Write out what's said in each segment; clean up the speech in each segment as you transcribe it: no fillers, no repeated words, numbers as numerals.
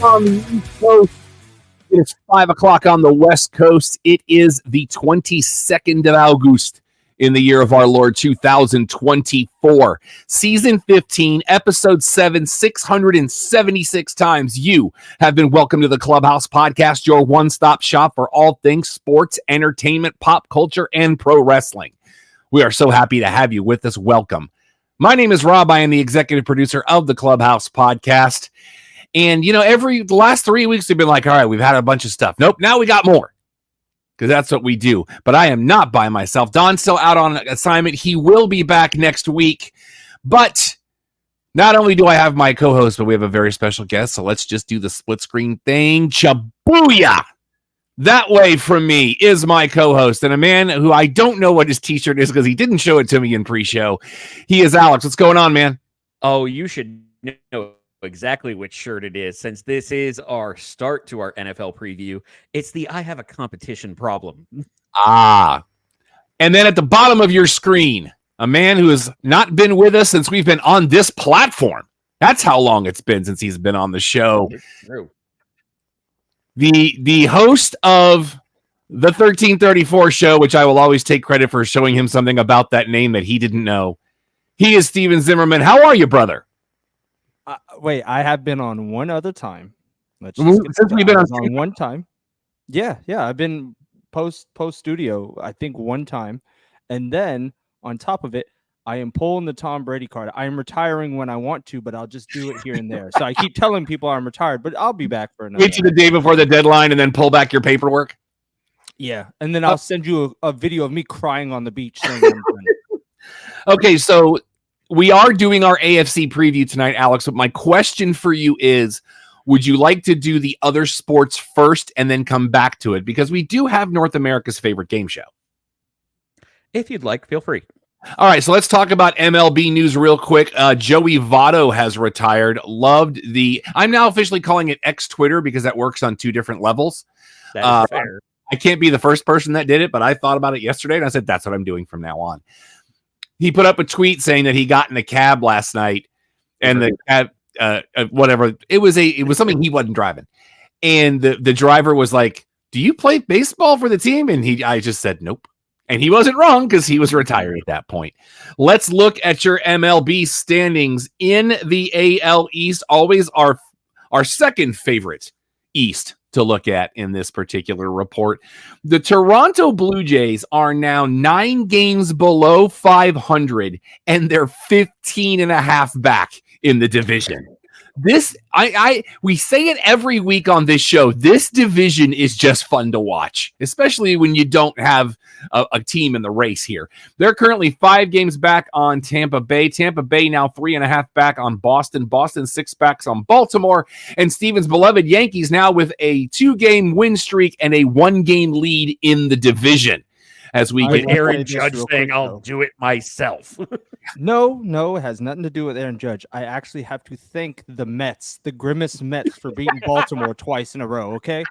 on the East Coast. It is 5 o'clock on the West Coast. It is the 22nd of August in the year of our Lord 2024. Season 15, Episode 7, 676 times you have been welcome to the Clubhouse Podcast, your one-stop shop for all things sports, entertainment, pop culture, and pro wrestling. We are so happy to have you with us. Welcome. My name is Rob. I am the executive producer of the Clubhouse Podcast. And, the last 3 weeks we've been like, all right, we've had a bunch of stuff. Nope, now we got more. Because that's what we do. But I am not by myself. Don's still out on assignment. He will be back next week. But not only do I have my co-host, but we have a very special guest. So let's just do the split screen thing. Chabooyah! That way from me is my co-host and a man who I don't know what his t-shirt is because he didn't show it to me in pre-show. He is Alex. What's going on, man? Oh, you should know exactly which shirt it is, since this is our start to our NFL preview. It's the I have a competition problem. And then at the bottom of your screen, a man who has not been with us since we've been on this platform. That's how long it's been since he's been on the show. It's true. The host of the 1334 show, which I will always take credit for showing him something about that name that he didn't know. He is Steven Zimmerman. How are you, brother? Wait, I have been on one other time. Since we've been on one time. Yeah. I've been post studio, I think, one time. And then on top of it, I am pulling the Tom Brady card. I am retiring when I want to, but I'll just do it here and there. So I keep telling people I'm retired, but I'll be back for another. Wait to the day before the deadline and then pull back your paperwork. Yeah, and then I'll send you a video of me crying on the beach. Saying I'm done. Okay, so we are doing our AFC preview tonight, Alex. But my question for you is, would you like to do the other sports first and then come back to it? Because we do have North America's favorite game show. If you'd like, feel free. All right, so let's talk about MLB news real quick. Joey Votto has retired. I'm now officially calling it X-Twitter because that works on two different levels. That's fair. I can't be the first person that did it, but I thought about it yesterday, and I said, that's what I'm doing from now on. He put up a tweet saying that he got in a cab last night, and the cab, whatever, it was something he wasn't driving. And the driver was like, do you play baseball for the team? And I just said, nope. And he wasn't wrong because he was retired at that point. Let's look at your MLB standings in the AL East. Always our second favorite East to look at in this particular report. The Toronto Blue Jays are now 9 games below 500, and they're 15 and a half back in the division. We say it every week on this show. This division is just fun to watch, especially when you don't have a team in the race here. They're currently 5 games back on Tampa Bay. Tampa Bay now 3.5 back on Boston. Boston 6 backs on Baltimore. And Steven's beloved Yankees now with a 2-game win streak and a 1-game lead in the division. As we get Aaron Judge saying, I'll do it myself. No, it has nothing to do with Aaron Judge. I actually have to thank the Mets, the grimace Mets, for beating Baltimore twice in a row, okay?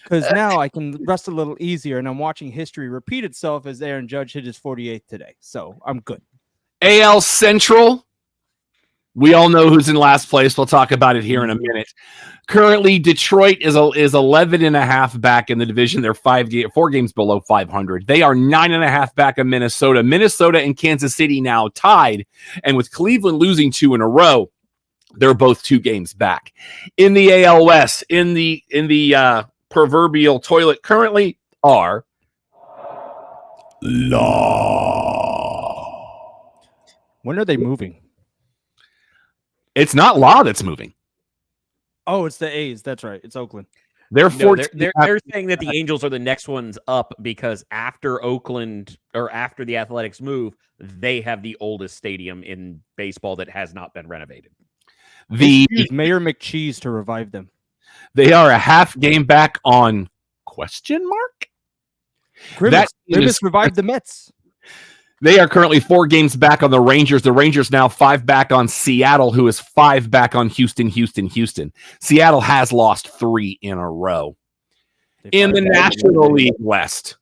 Because now I can rest a little easier, and I'm watching history repeat itself as Aaron Judge hit his 48th today. So I'm good. AL Central, we all know who's in last place. We'll talk about it here in a minute. Currently, Detroit is 11 and a half back in the division. They're 4 games below 500. They are 9.5 back of Minnesota. Minnesota and Kansas City now tied, and with Cleveland losing 2 in a row, they're both 2 games back. In the AL West, in the proverbial toilet currently are Law. When are they moving? It's not Law that's moving. Oh, it's the A's. That's right. It's Oakland. They're saying that the Angels are the next ones up because after Oakland or after the Athletics move, they have the oldest stadium in baseball that has not been renovated. Mayor McCheese to revive them. They are a half game back on question mark. Grimace revived the Mets. They are currently 4 games back on the Rangers. The Rangers now 5 back on Seattle, who is 5 back on Houston. Seattle has lost 3 in a row. In the National League West,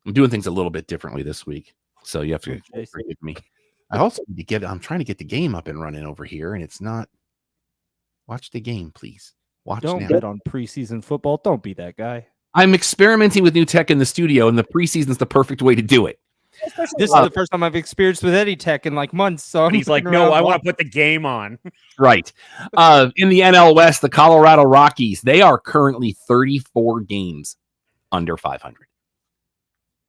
I'm doing things a little bit differently this week, so you have to forgive me. I'm trying to get the game up and running over here, and it's not. Watch the game, please. Watch Don't now. bet on preseason football. Don't be that guy. I'm experimenting with new tech in the studio, and the preseason is the perfect way to do it. This is the first time I've experienced with any tech in like months. So He's like, no, I want to put the game on. Right. In the NL West, the Colorado Rockies, they are currently 34 games under 500.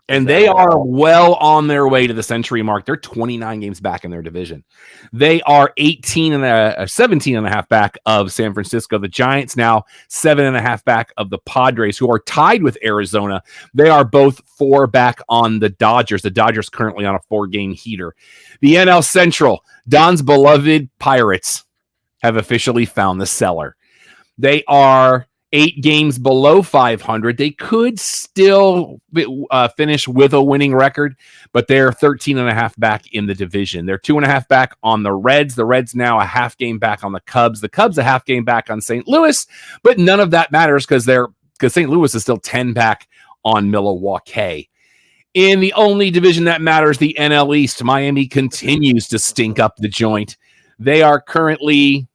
And they are well on their way to the century mark. They're 29 games back in their division. They are 17 and a half back of San Francisco. The Giants now 7.5 back of the Padres, who are tied with Arizona. They are both 4 back on the Dodgers. The Dodgers currently on a 4-game heater. The NL Central, Don's beloved Pirates, have officially found the cellar. They are 8 games below 500. They could still finish with a winning record, but they're 13.5 back in the division. They're 2.5 back on the Reds. The Reds now a half game back on the Cubs. The Cubs a half game back on St. Louis, but none of that matters because St. Louis is still 10 back on Milwaukee. In the only division that matters, the NL East, Miami continues to stink up the joint. They are currently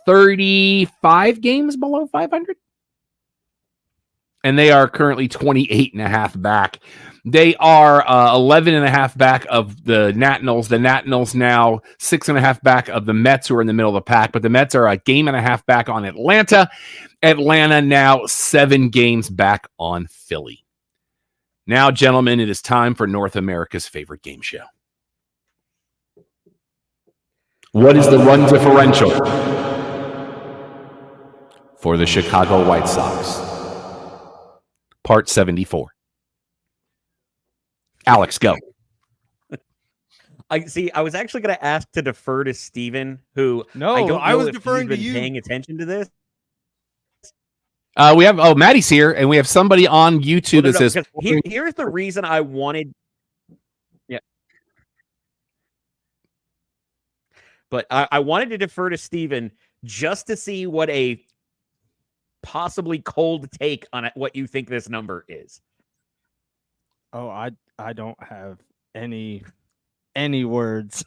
35 games below 500. And they are currently 28.5 back. They are 11.5 back of the Nationals. The Nationals now 6.5 back of the Mets, who are in the middle of the pack. But the Mets are a 1.5 games back on Atlanta. Atlanta now 7 games back on Philly. Now, gentlemen, it is time for North America's favorite game show. What is the run differential for the Chicago White Sox? Part 74. Alex, go. I was actually going to ask to defer to Steven, who I was deferring to you. Paying attention to this. We have Maddie's here, and we have somebody on YouTube that says. Here's the reason I wanted. Yeah. But I wanted to defer to Steven just to see what a possibly cold take on what you think this number is. Oh, I don't have any words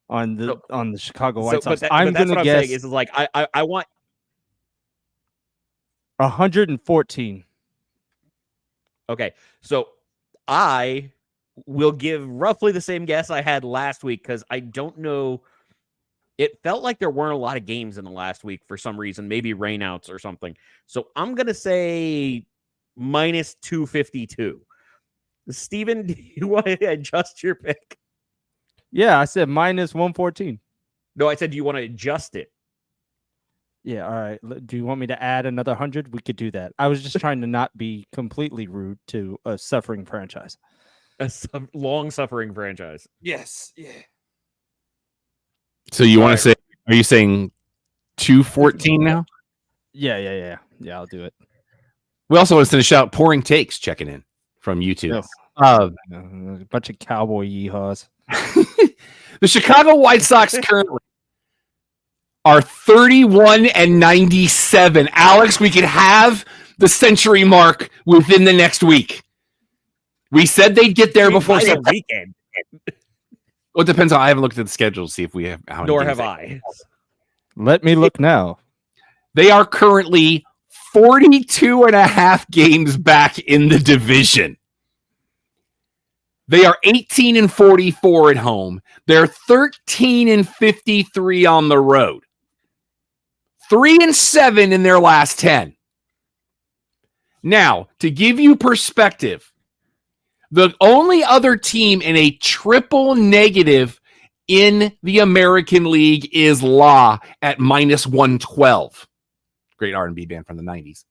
on the Chicago White Sox. I'm going to guess is like I want 114. Okay, so I will give roughly the same guess I had last week because I don't know. It felt like there weren't a lot of games in the last week for some reason, maybe rainouts or something. So I'm going to say minus 252. Steven, do you want to adjust your pick? Yeah, I said minus 114. No, I said, do you want to adjust it? Yeah, all right. Do you want me to add another 100? We could do that. I was just trying to not be completely rude to a suffering franchise. A long-suffering franchise. Yes, yeah. So you want to say, are you saying 214 now? Yeah, I'll do it. We also want to send a shout out, Pouring Takes checking in from YouTube. A bunch of cowboy yeehaws. The Chicago White Sox currently are 31-97. Alex, we could have the century mark within the next week. We said they'd get there before the weekend. Well, it depends on. I haven't looked at the schedule to see if we have. Nor have I. Let me look now. They are currently 42.5 games back in the division. They are 18-44 at home. They're 13-53 on the road. 3-7 in their last 10. Now, to give you perspective, the only other team in a triple negative in the American League is La at minus 112. Great R&B band from the 90s.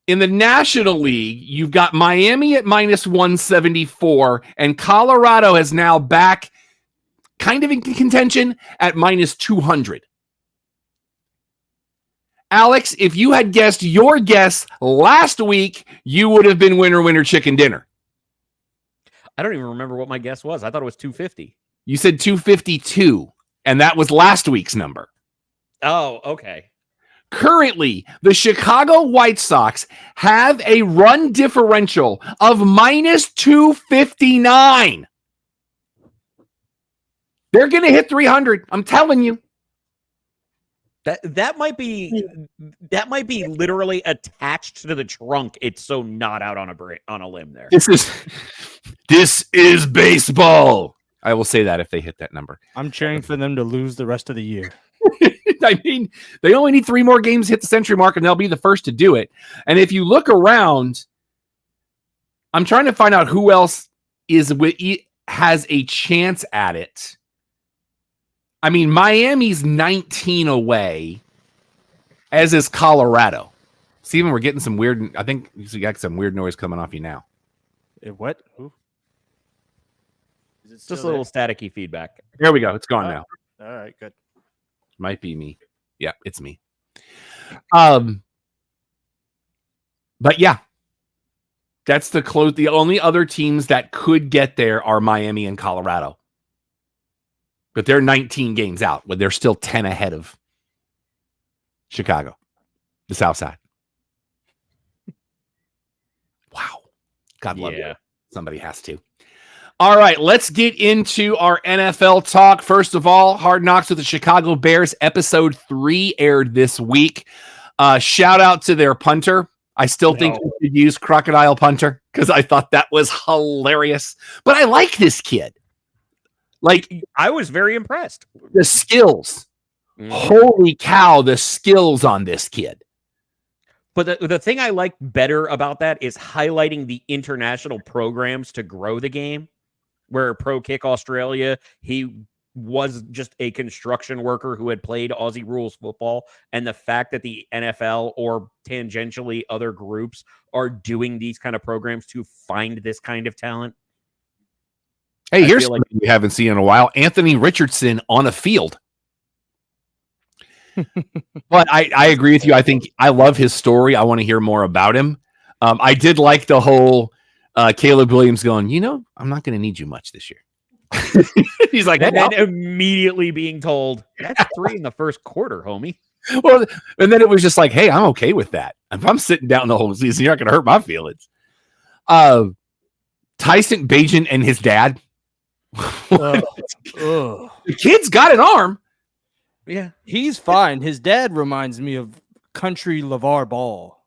In the National League, you've got Miami at minus 174, and Colorado is now back kind of in contention at minus 200. Alex, if you had guessed your guess last week, you would have been winner, chicken dinner. I don't even remember what my guess was. I thought it was 250. You said 252, and that was last week's number. Oh, okay. Currently, the Chicago White Sox have a run differential of minus 259. They're going to hit 300. I'm telling you. That might be literally attached to the trunk. It's so not out on a limb there. This is baseball. I will say that if they hit that number. I'm cheering for them to lose the rest of the year. I mean, they only need 3 more games to hit the century mark, and they'll be the first to do it. And if you look around, I'm trying to find out who else has a chance at it. I mean, Miami's 19 away, as is Colorado. Steven, we're getting some weird. I think you got some weird noise coming off you now. What? Ooh. Is it just a little staticky feedback? There we go. It's gone now. All right, good. Might be me. Yeah, it's me. But yeah, that's the close. The only other teams that could get there are Miami and Colorado. But they're 19 games out, but they're still 10 ahead of Chicago, the South Side. Wow. God love you. Somebody has to. All right, let's get into our NFL talk. First of all, Hard Knocks with the Chicago Bears, episode 3 aired this week. Shout out to their punter. I still think we should use Crocodile Punter because I thought that was hilarious. But I like this kid. Like, I was very impressed. The skills. Holy cow, the skills on this kid. But the thing I like better about that is highlighting the international programs to grow the game. Where Pro Kick Australia, he was just a construction worker who had played Aussie rules football. And the fact that the NFL or tangentially other groups are doing these kind of programs to find this kind of talent. Hey, here's something we haven't seen in a while. Anthony Richardson on a field. But I agree with you. I think I love his story. I want to hear more about him. I did like the whole Caleb Williams going, I'm not going to need you much this year. He's like, and immediately being told, that's 3 in the first quarter, homie. Well, and then it was just like, hey, I'm okay with that. If I'm sitting down the whole season, you're not going to hurt my feelings. Tyson Bagent and his dad. The kid's got an arm. Yeah, he's fine. His dad reminds me of country LeVar Ball.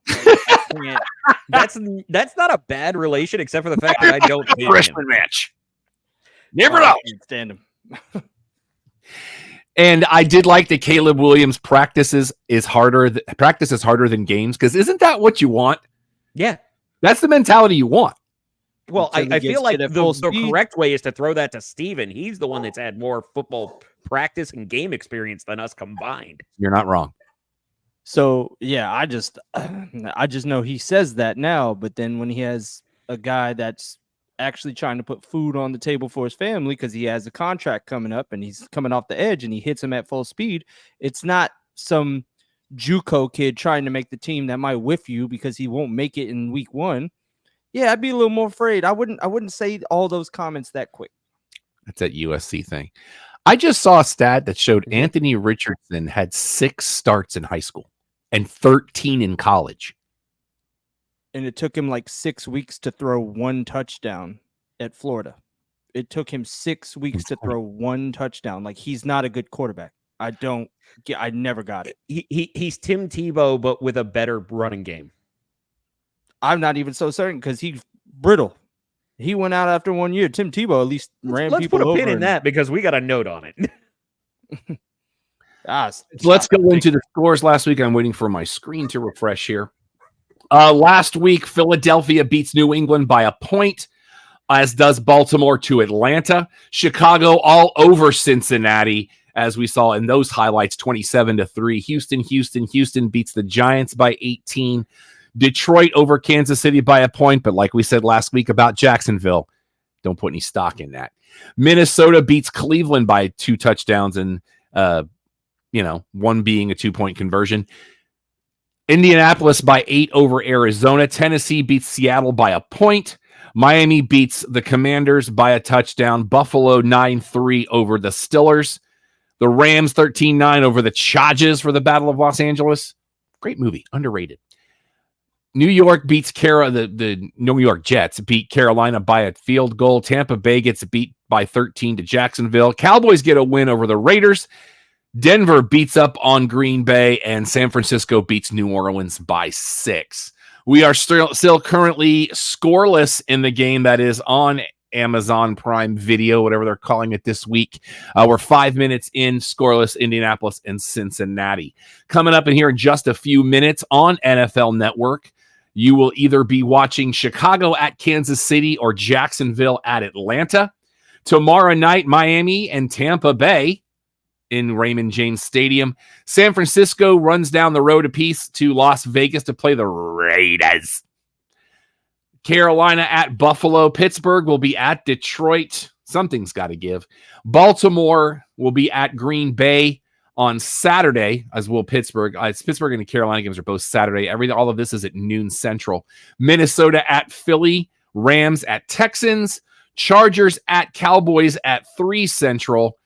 That's not a bad relation, except for the fact that I don't hate freshman match. Never know. I can't stand him. And I did like that Caleb Williams practice is harder than games, because isn't that what you want? Yeah, that's the mentality you want. Well, I feel like the correct way is to throw that to Steven. He's the one that's had more football practice and game experience than us combined. You're not wrong. So, yeah, I just know he says that now, but then when he has a guy that's actually trying to put food on the table for his family because he has a contract coming up and he's coming off the edge and he hits him at full speed, it's not some JUCO kid trying to make the team that might whiff you because he won't make it in week 1. Yeah, I'd be a little more afraid. I wouldn't say all those comments that quick. That's that USC thing. I just saw a stat that showed Anthony Richardson had 6 starts in high school and 13 in college. And it took him like 6 weeks to throw 1 touchdown at Florida. It took him 6 weeks to throw 1 touchdown. Like, he's not a good quarterback. I never got it. He's Tim Tebow, but with a better running game. I'm not even so certain because he's brittle. He went out after 1 year. Tim Tebow at least ran people over. Let's put a pin in that because we got a note on it. Let's go into the scores last week. I'm waiting for my screen to refresh here. Last week, Philadelphia beats New England by a point, as does Baltimore to Atlanta. Chicago all over Cincinnati, as we saw in those highlights, 27-3. Houston beats the Giants by 18. Detroit over Kansas City by a point, but like we said last week about Jacksonville, don't put any stock in that. Minnesota beats Cleveland by 2 touchdowns and, one being a 2-point conversion. Indianapolis by 8 over Arizona. Tennessee beats Seattle by a point. Miami beats the Commanders by a touchdown. Buffalo 9-3 over the Steelers. The Rams 13-9 over the Chargers for the Battle of Los Angeles. Great movie, underrated. New York beats the New York Jets beat Carolina by a field goal. Tampa Bay gets beat by 13 to Jacksonville. Cowboys get a win over the Raiders. Denver beats up on Green Bay, and San Francisco beats New Orleans by 6. We are still currently scoreless in the game that is on Amazon Prime Video, whatever they're calling it this week. We're 5 minutes in, scoreless, Indianapolis and Cincinnati. Coming up in here in just a few minutes on NFL Network, you will either be watching Chicago at Kansas City or Jacksonville at Atlanta. Tomorrow night, Miami and Tampa Bay in Raymond James Stadium. San Francisco runs down the road a piece to Las Vegas to play the Raiders. Carolina at Buffalo. Pittsburgh will be at Detroit. Something's got to give. Baltimore will be at Green Bay on Saturday, as will Pittsburgh. Pittsburgh and the Carolina games are both Saturday. All of this is at noon Central. Minnesota at Philly. Rams at Texans. Chargers at Cowboys at 3 Central.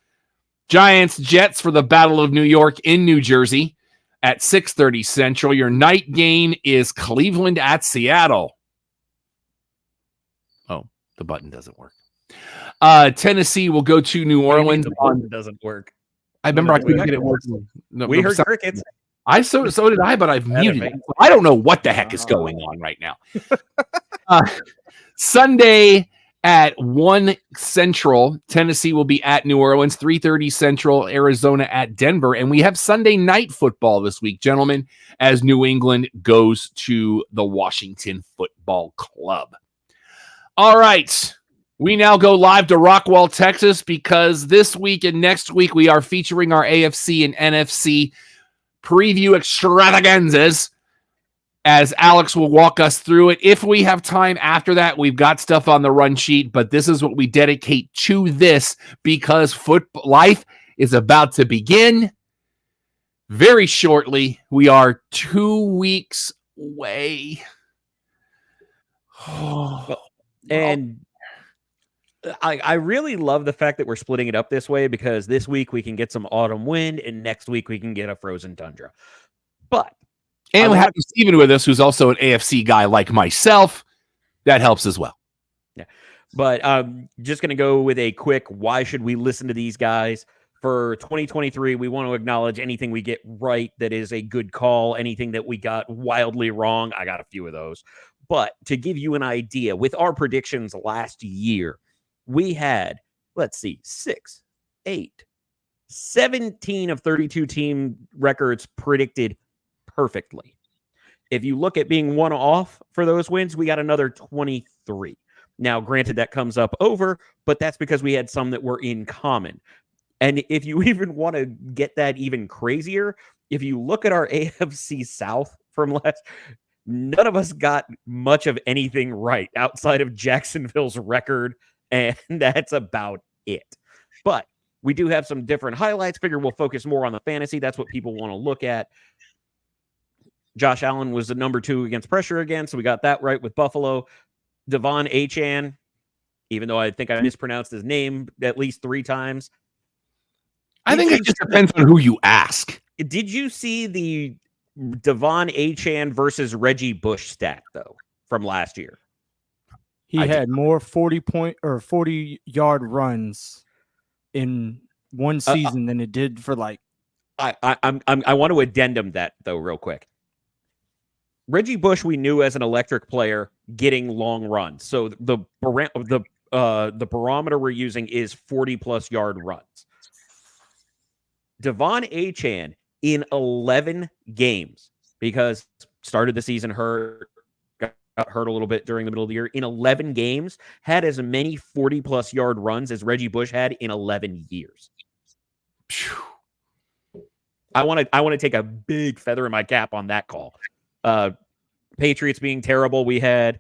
Giants, Jets for the Battle of New York in New Jersey at 6:30 Central. Your night game is Cleveland at Seattle. Oh, the button doesn't work. Tennessee will go to New Orleans. The button doesn't work. I remember I couldn't get it working. We heard crickets. So did I, but I've muted it. I don't know what the heck is going on right now. Sunday at 1 Central, Tennessee will be at New Orleans, 3:30 Central, Arizona at Denver. And we have Sunday night football this week, gentlemen, as New England goes to the Washington Football Club. All right. We now go live to Rockwall, Texas, because this week and next week we are featuring our AFC and NFC preview extravaganzas, as Alex will walk us through it. If we have time after that, we've got stuff on the run sheet, but this is what we dedicate to this because football life is about to begin very shortly. We are 2 weeks away. And I really love the fact that we're splitting it up this way, because this week we can get some autumn wind and next week we can get a frozen tundra. And we have Steven with us, who's also an AFC guy like myself. That helps as well. Yeah. But I'm just going to go with a quick, why should we listen to these guys? For 2023, we want to acknowledge anything we get right that is a good call. Anything that we got wildly wrong, I got a few of those. But to give you an idea, with our predictions last year, we had, 17 of 32 team records predicted perfectly. If you look at being one off for those wins, we got another 23. Now, granted, that comes up over, but that's because we had some that were in common. And if you even want to get that even crazier, if you look at our AFC South from last, none of us got much of anything right outside of Jacksonville's record, and that's about it. But we do have some different highlights. Figure we'll focus more on the fantasy. That's what people want to look at. Josh Allen was the number 2 against pressure again, so we got that right with Buffalo. Devon Achane, even though I think I mispronounced his name at least 3 times. I think it just depends on who you ask. Did you see the Devon Achane versus Reggie Bush stat, though, from last year? He had more 40-yard runs in one season than it did for I want to addendum that though real quick. Reggie Bush we knew as an electric player getting long runs. So the barometer we're using is 40+ yard runs. Devon Achane in 11 games, because started the season hurt, got hurt a little bit during the middle of the year. In 11 games, had as many 40+ yard runs as Reggie Bush had in 11 years. I want to take a big feather in my cap on that call. Patriots being terrible. We had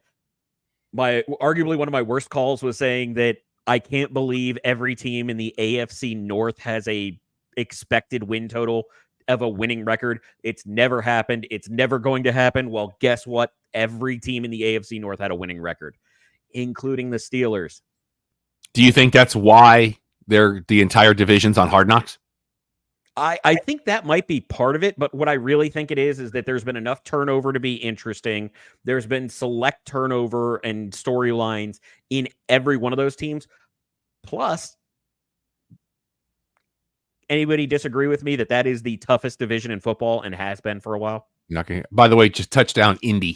arguably one of my worst calls was saying that I can't believe every team in the AFC North has a expected win total of a winning record. It's never happened. It's never going to happen. Well, guess what? Every team in the AFC North had a winning record, including the Steelers. Do you think that's why the entire division's on Hard Knocks? I think that might be part of it, but what I really think it is that there's been enough turnover to be interesting. There's been select turnover and storylines in every one of those teams. Plus, anybody disagree with me that is the toughest division in football and has been for a while? Not gonna, by the way, just touchdown Indy.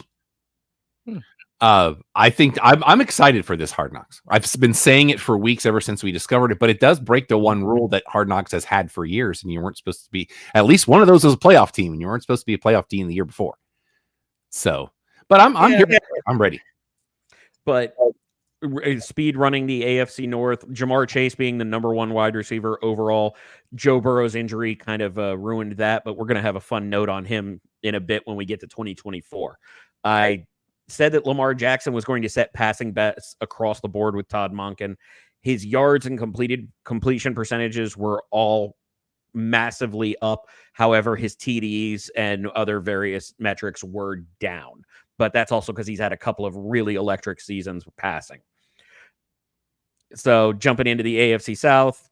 I think I'm excited for this Hard Knocks. I've been saying it for weeks ever since we discovered it, but it does break the one rule that Hard Knocks has had for years, and you weren't supposed to be, at least one of those was a playoff team, and you weren't supposed to be a playoff team the year before. So, but I'm here. I'm ready. But speed running the AFC North, Jamar Chase being the number 1 wide receiver overall. Joe Burrow's injury kind of ruined that, but we're going to have a fun note on him in a bit when we get to 2024. I said that Lamar Jackson was going to set passing bets across the board with Todd Monken. His yards and completion percentages were all massively up. However, his TDs and other various metrics were down. But that's also because he's had a couple of really electric seasons passing. So jumping into the AFC South,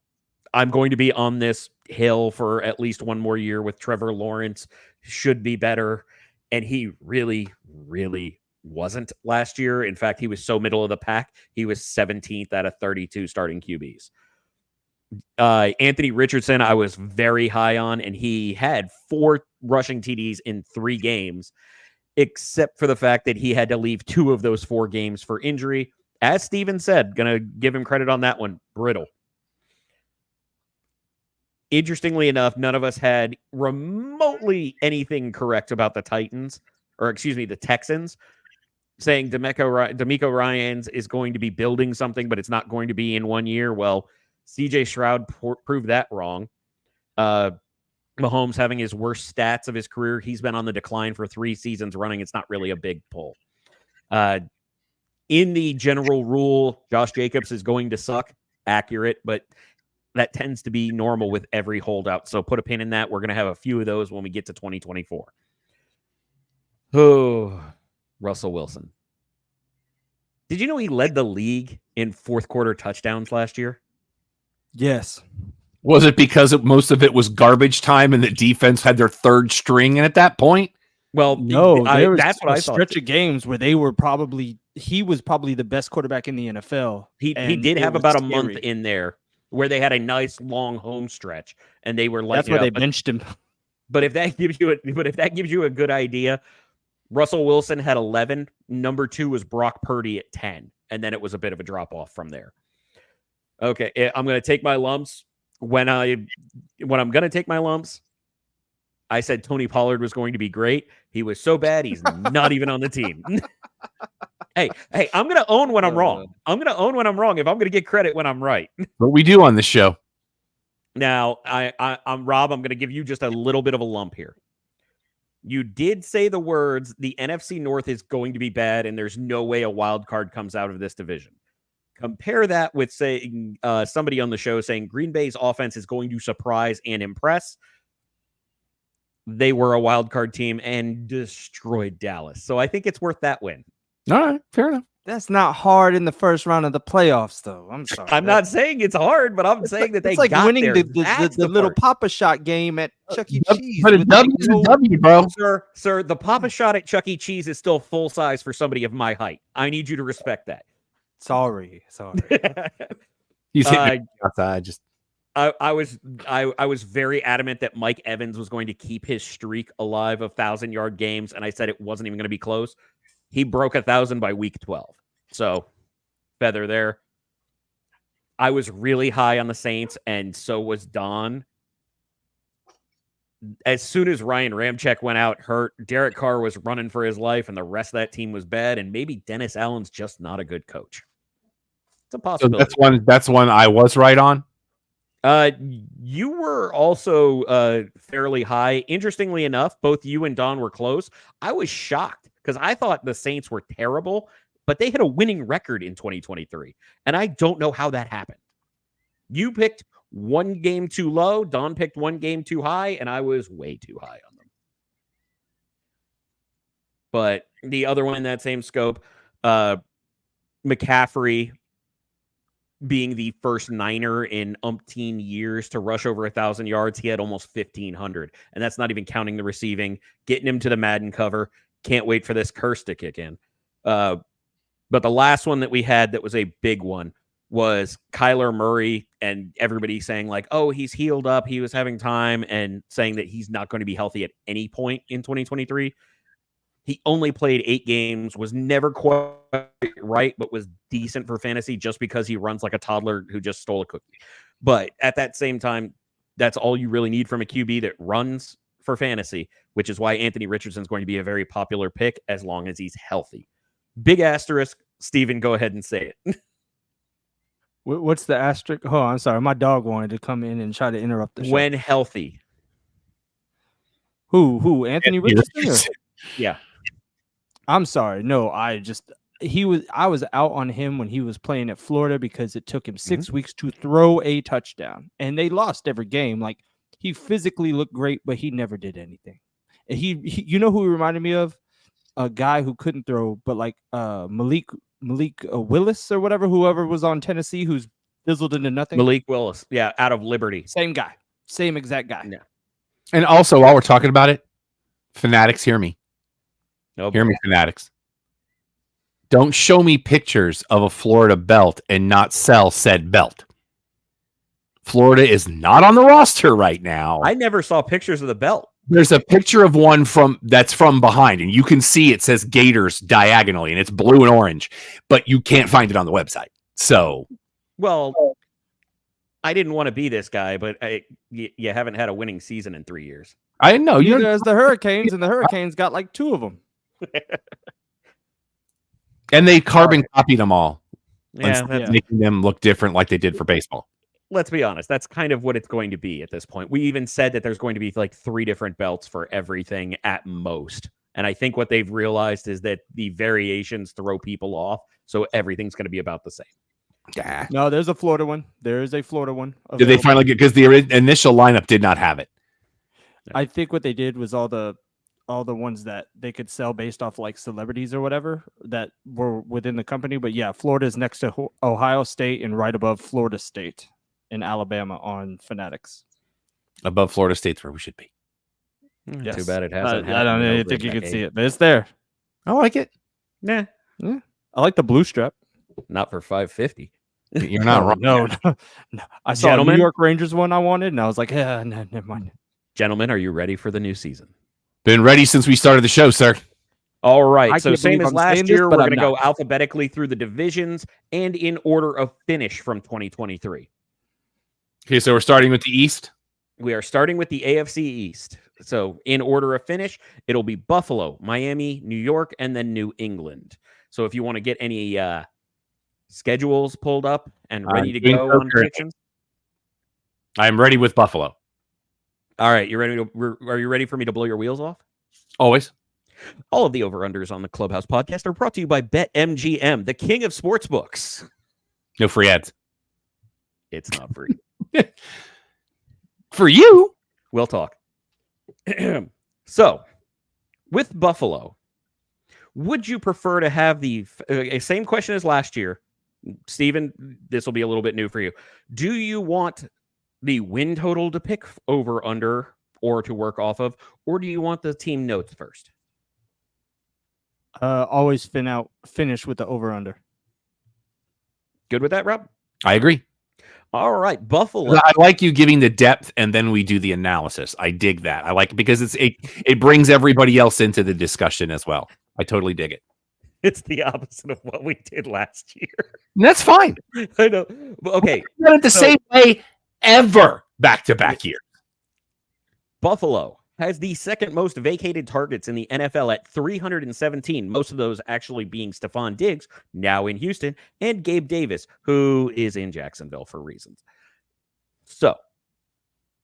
I'm going to be on this hill for at least one more year with Trevor Lawrence. Should be better. And he really, really wasn't last year. In fact, he was so middle of the pack. He was 17th out of 32 starting QBs. Anthony Richardson, I was very high on, and he had 4 rushing TDs in 3 games, except for the fact that he had to leave 2 of those 4 games for injury. As Steven said, going to give him credit on that one, brittle. Interestingly enough, none of us had remotely anything correct about the Texans, saying D'Amico Ryans is going to be building something, but it's not going to be in 1 year. Well, CJ Stroud proved that wrong. Mahomes having his worst stats of his career. He's been on the decline for 3 seasons running. It's not really a big pull. In the general rule, Josh Jacobs is going to suck. Accurate, but that tends to be normal with every holdout. So put a pin in that. We're going to have a few of those when we get to 2024. Oh, Russell Wilson. Did you know he led the league in fourth quarter touchdowns last year? Yes. Was it because most of it was garbage time and the defense had their third string? And at that point, well, no, that's what I thought. Stretch of games where he was probably the best quarterback in the NFL. He did have about a month in there where they had a nice long home stretch and they were like, that's why they benched him. But if that gives you a good idea, Russell Wilson had 11. Number 2 was Brock Purdy at 10, and then it was a bit of a drop off from there. Okay, I'm going to take my lumps. When I'm going to take my lumps, I said Tony Pollard was going to be great. He was so bad, he's not even on the team. Hey, I'm going to own when I'm wrong. I'm going to own when I'm wrong if I'm going to get credit when I'm right. What we do on this show. Now, I'm Rob. I'm going to give you just a little bit of a lump here. You did say the words, the NFC North is going to be bad, and there's no way a wild card comes out of this division. Compare that with saying somebody on the show saying Green Bay's offense is going to surprise and impress. They were a wild card team and destroyed Dallas. So I think it's worth that win. All right, fair enough. That's not hard in the first round of the playoffs, though. I'm sorry. I'm not saying it's hard, but I'm saying that they got winning there. the little Papa Shot game at Chuck E. Cheese. But a W is a W, bro. Sir, the Papa Shot at Chuck E. Cheese is still full size for somebody of my height. I need you to respect that. Sorry. He's hitting outside. I was very adamant that Mike Evans was going to keep his streak alive of 1,000-yard games, and I said it wasn't even going to be close. He broke 1,000 by week 12. So, feather there. I was really high on the Saints, and so was Don. As soon as Ryan Ramczyk went out hurt, Derek Carr was running for his life, and the rest of that team was bad, and maybe Dennis Allen's just not a good coach. It's a possibility. So that's one I was right on. You were also fairly high. Interestingly enough, both you and Don were close. I was shocked because I thought the Saints were terrible, but they had a winning record in 2023. And I don't know how that happened. You picked one game too low. Don picked one game too high, and I was way too high on them. But the other one in that same scope, McCaffrey being the first Niner in umpteen years to rush over 1,000 yards. He had almost 1,500, and that's not even counting the receiving, getting him to the Madden cover. Can't wait for this curse to kick in. But the last one that we had that was a big one, was Kyler Murray and everybody saying like, oh, he's healed up, he was having time, and saying that he's not going to be healthy at any point in 2023. He only played 8 games, was never quite right, but was decent for fantasy just because he runs like a toddler who just stole a cookie. But at that same time, that's all you really need from a QB that runs for fantasy, which is why Anthony Richardson is going to be a very popular pick as long as he's healthy. Big asterisk. Steven, go ahead and say it. What's the asterisk? Oh, I'm sorry. My dog wanted to come in and try to interrupt the show. When healthy. Who? Anthony Richardson? Or? Yeah. I'm sorry. No, I was out on him when he was playing at Florida because it took him 6 weeks to throw a touchdown, and they lost every game. Like, he physically looked great, but he never did anything. He you know who he reminded me of? A guy who couldn't throw, but like Malik Willis or whoever was on Tennessee, who's fizzled into nothing. Malik Willis, yeah, out of Liberty. Same guy, same exact guy. Yeah. And also, while we're talking about it, Fanatics, hear me. Oh, hear me, Fanatics. Don't show me pictures of a Florida belt and not sell said belt. Florida is not on the roster right now. I never saw pictures of the belt. There's a picture of one that's from behind, and you can see it says Gators diagonally, and it's blue and orange, but you can't find it on the website. So, well, I didn't want to be this guy, but you haven't had a winning season in 3 years. I know you know, the Hurricanes, and the Hurricanes got like 2 of them. And they carbon copied them all. Yeah, making them look different like they did for baseball. Let's be honest. That's kind of what it's going to be at this point. We even said that there's going to be like 3 different belts for everything at most. And I think what they've realized is that the variations throw people off. So everything's going to be about the same. Yeah. No, there's a Florida one. There is a Florida one. Available. Did they finally get, because the initial lineup did not have it. I think what they did was all the ones that they could sell based off like celebrities or whatever that were within the company. But yeah, Florida is next to Ohio State and right above Florida State in Alabama on Fanatics. Above Florida State's where we should be. Yes. Too bad it hasn't. I don't think you can see it, but it's there. I like it. Yeah. I like the blue strap. Not for $550. You're not wrong. No. I saw a New York Rangers one I wanted, and I was like, no, never mind. Gentlemen, are you ready for the new season? Been ready since we started the show, sir. All right. So same as last year, we're going to go not. alphabetically through the divisions and in order of finish from 2023. Okay, so we're starting with the East. We are starting with the AFC East. So in order of finish, it'll be Buffalo, Miami, New York, and then New England. So if you want to get any schedules pulled up and ready to go on predictions. I'm ready with Buffalo. All right, are you ready for me to blow your wheels off? Always. All of the over-unders on the Clubhouse podcast are brought to you by BetMGM, the king of sportsbooks. No free ads. It's not free. For you. We'll talk. So, with Buffalo, would you prefer to have the same question as last year? Steven, this will be a little bit new for you. Do you want the win total to pick over under or to work off of, or do you want the team notes first? Always finish with the over under. Good with that, Rob? I agree. All right, Buffalo. I like you giving the depth and then we do the analysis. I dig that. I like it because it brings everybody else into the discussion as well. I totally dig it. It's the opposite of what we did last year. And that's fine. I know. Okay. We've done it the same way ever back-to-back years. Buffalo has the second most vacated targets in the NFL at 317, most of those actually being Stephon Diggs, now in Houston, and Gabe Davis, who is in Jacksonville for reasons. So,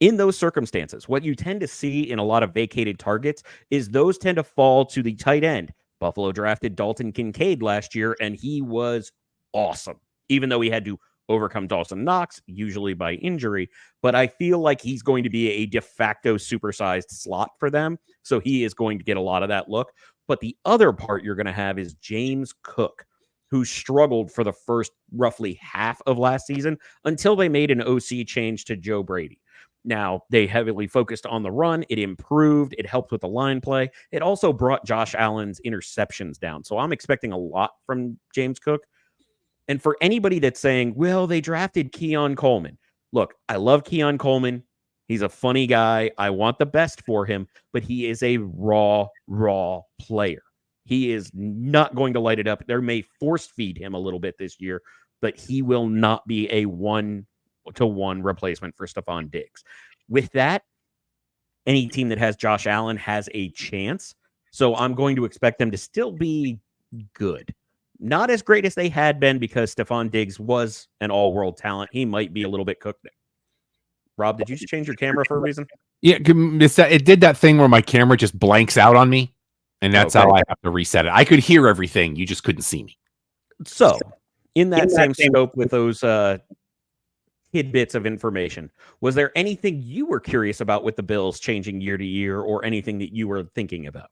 in those circumstances, what you tend to see in a lot of vacated targets is those tend to fall to the tight end. Buffalo drafted Dalton Kincaid last year, and he was awesome, even though he had to overcome Dawson Knox, usually by injury. But I feel like he's going to be a de facto supersized slot for them, so he is going to get a lot of that look. But the other part you're going to have is James Cook, who struggled for the first roughly half of last season until they made an OC change to Joe Brady. Now, they heavily focused on the run. It improved. It helped with the line play. It also brought Josh Allen's interceptions down. So I'm expecting a lot from James Cook. And for anybody that's saying, well, they drafted Keon Coleman. Look, I love Keon Coleman. He's a funny guy. I want the best for him, but he is a raw player. He is not going to light it up. They may force feed him a little bit this year, but he will not be a 1-to-1 replacement for Stephon Diggs. With that, any team that has Josh Allen has a chance. So I'm going to expect them to still be good. Not as great as they had been because Stephon Diggs was an all-world talent. He might be a little bit cooked. Rob, did you change your camera for a reason? Yeah, it did that thing where my camera just blanks out on me, and that's how I have to reset it. I could hear everything. You just couldn't see me. So, in that same scope with those tidbits of information, was there anything you were curious about with the Bills changing year to year or anything that you were thinking about?